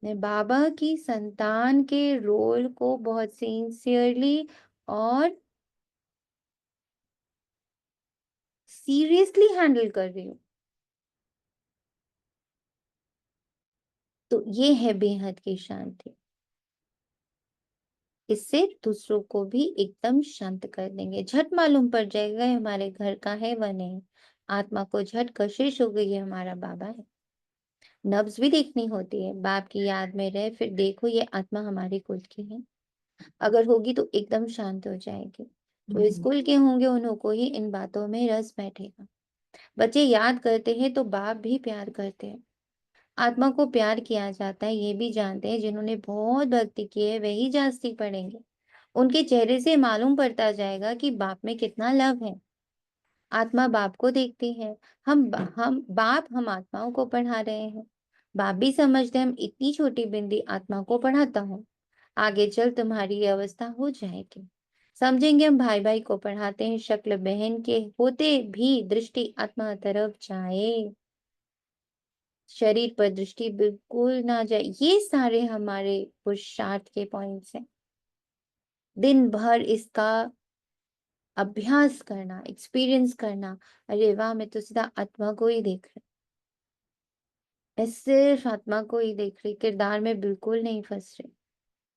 मैं बाबा की संतान के रोल को बहुत सिंसियरली और सीरियसली हैंडल कर रही हूँ। तो ये है बेहद की शांति। इससे दूसरों को भी एकदम शांत कर देंगे। झट मालूम पड़ जाएगा हमारे घर का है वह नहीं। आत्मा को झट कशिश हो गई है हमारा बाबा है। नब्ज भी देखनी होती है। बाप की याद में रहे फिर देखो ये आत्मा हमारे कुल की है। अगर होगी तो एकदम शांत हो जाएगी। जो स्कूल के होंगे उन्हों को ही इन बातों में रस बैठेगा। बच्चे याद करते हैं तो बाप भी प्यार करते हैं। आत्मा को प्यार किया जाता है ये भी जानते हैं। जिन्होंने बहुत भक्ति की है वही जास्ती पढ़ेंगे। उनके चेहरे से मालूम पड़ता जाएगा कि बाप में कितना लव है। आत्मा बाप को देखती है। हम बाप हम आत्माओं को पढ़ा रहे हैं। बाप भी समझते हम इतनी छोटी बिंदी आत्मा को पढ़ाता हूँ। आगे चल तुम्हारी ये अवस्था हो जाएगी। समझेंगे हम भाई भाई को पढ़ाते हैं। शक्ल बहन के होते भी दृष्टि आत्मा तरफ जाए, शरीर पर दृष्टि बिल्कुल ना जाए। ये सारे हमारे पुरुषार्थ के पॉइंट्स हैं। दिन भर इसका अभ्यास करना, एक्सपीरियंस करना। अरे वाह, मैं तो सीधा आत्मा को ही देख रही, मैं सिर्फ आत्मा को ही देख रही, किरदार में बिल्कुल नहीं फंस रही।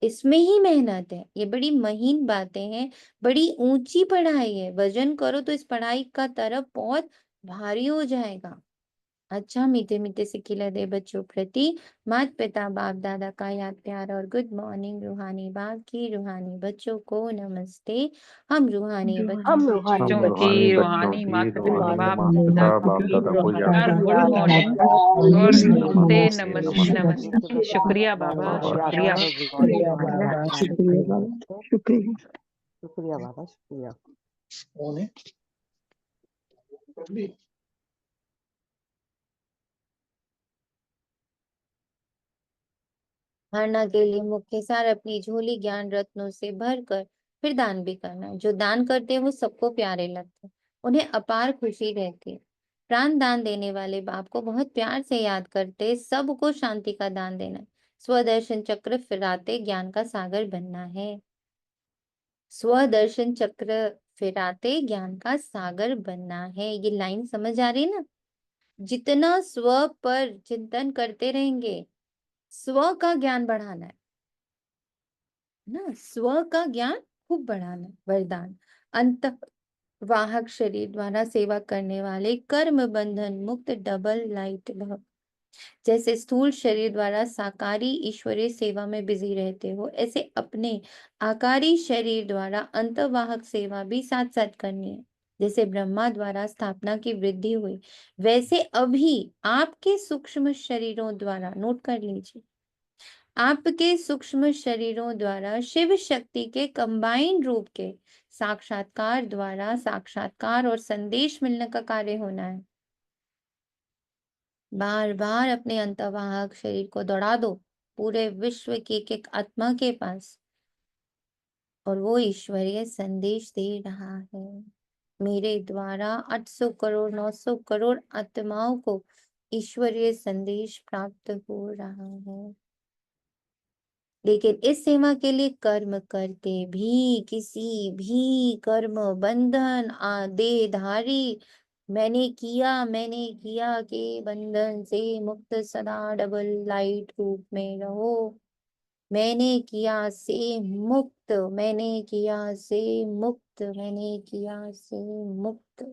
इसमें ही मेहनत है। ये बड़ी महीन बातें हैं, बड़ी ऊंची पढ़ाई है। वजन करो तो इस पढ़ाई का तरफ बहुत भारी हो जाएगा। अच्छा मीठे मीठे से खिला दे बच्चों प्रति माता पिता बाप दादा का याद प्यार और गुड मॉर्निंग। रूहानी बाप की रूहानी बच्चों को नमस्ते। हम रूहानी बच्चों हम हम बच्चों रूहानी की बच्चों रूहानी की माता पिता रूहानी बाप माता दादा पिता बाप की दादा को याद नमस्कार, गुड मॉर्निंग और नमस्ते नमस्ते नमस्ते। शुक्रिया बाबा, शुक्रिया। शुक्रिया बाबा, शुक्रिया बाबा, शुक्रिया। शुक्रिया बाबा, शुक्रिया। धारणा के लिए मुख्य सार अपनी झोली ज्ञान रत्नों से भरकर फिर दान भी करना। जो दान करते हैं वो सबको प्यारे लगते हैं, उन्हें अपार खुशी रहती है। प्राण दान देने वाले बाप को बहुत प्यार से याद करते, सबको शांति का दान देना। स्वदर्शन चक्र फिराते ज्ञान का सागर बनना है। स्वदर्शन चक्र फिराते ज्ञान का सागर बनना है। ये लाइन समझ आ रही है ना? जितना स्व पर चिंतन करते रहेंगे, स्व का ज्ञान बढ़ाना है ना, स्व का ज्ञान खूब बढ़ाना। वरदान अंत वाहक शरीर द्वारा सेवा करने वाले कर्म बंधन मुक्त डबल लाइट भव। जैसे स्थूल शरीर द्वारा साकारी ईश्वरीय सेवा में बिजी रहते हो, ऐसे अपने आकारी शरीर द्वारा अंतवाहक सेवा भी साथ साथ करनी है। जैसे ब्रह्मा द्वारा स्थापना की वृद्धि हुई, वैसे अभी आपके सूक्ष्म शरीरों द्वारा, नोट कर लीजिए, आपके सूक्ष्म शरीरों द्वारा शिव शक्ति के कंबाइंड रूप के साक्षात्कार द्वारा साक्षात्कार और संदेश मिलने का कार्य होना है। बार बार अपने अंतवाहक शरीर को दौड़ा दो पूरे विश्व की एक एक आत्मा के पास, और वो ईश्वरीय संदेश दे रहा है। मेरे द्वारा 800 करोड़ 900 करोड़ आत्माओं को ईश्वरीय संदेश प्राप्त हो रहा है। लेकिन इस सेवा के लिए कर्म करके भी किसी भी कर्म बंधन देहधारी मैंने किया के बंधन से मुक्त सदा डबल लाइट रूप में रहो। मैंने किया से मुक्त, मैंने किया से मुक्त, मैंने किया से मुक्त,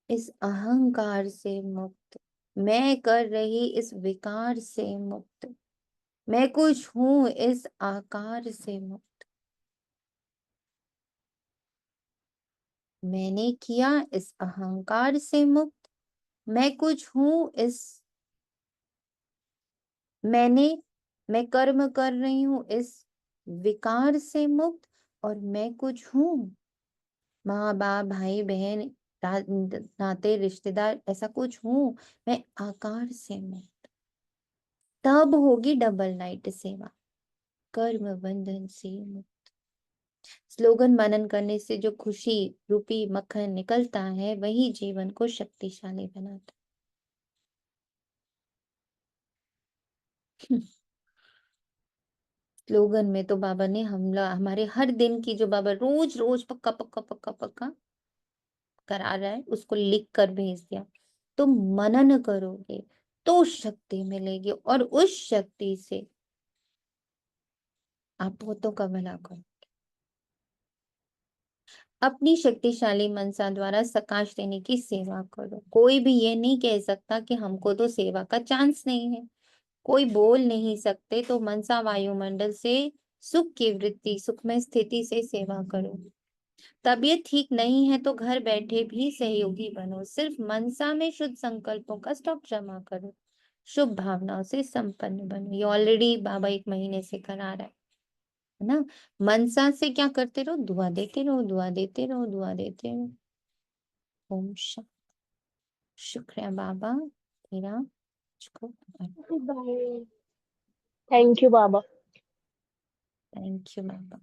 इस अहंकार से मुक्त, मैं कर रही इस विकार से मुक्त, मैं कुछ हूं इस आकार से मुक्त, मैंने किया इस अहंकार से मुक्त, मैं कुछ हूं इस मैं कर्म कर रही हूं इस विकार से मुक्त, और मैं कुछ हूं माँ बाप भाई बहन नाते रिश्तेदार ऐसा कुछ हूं, मैं आकार से मुक्त। तब होगी डबल नाइट सेवा, कर्म बंधन से मुक्त। स्लोगन मनन करने से जो खुशी रूपी मक्खन निकलता है वही जीवन को शक्तिशाली बनाता है। स्लोगन में तो बाबा ने हमारे हर दिन की जो बाबा रोज रोज पक्का पक्का पक्का पक्का करा रहा है उसको लिख कर भेज दिया। तुम मनन करोगे तो शक्ति मिलेगी, और उस शक्ति से आप बहुतों का भला करो। अपनी शक्तिशाली मनसा द्वारा सकाश देने की सेवा करो। कोई भी ये नहीं कह सकता कि हमको तो सेवा का चांस नहीं है, कोई बोल नहीं सकते। तो मनसा वायुमंडल से सुख की वृत्ति, सुखमय स्थिति से सेवा करो। तबीयत ठीक नहीं है तो घर बैठे भी सहयोगी बनो। सिर्फ मनसा में शुद्ध संकल्पों का स्टॉक जमा करो, शुभ भावनाओं से संपन्न बनो। ये ऑलरेडी बाबा 1 महीने से करा रहा है ना। मनसा से क्या करते रहो, दुआ देते रहो, दुआ देते रहो, दुआ देते रहो। ओम शांति। शुक्रिया बाबा तेरा मुझको। Thank you Baba. Thank you Baba.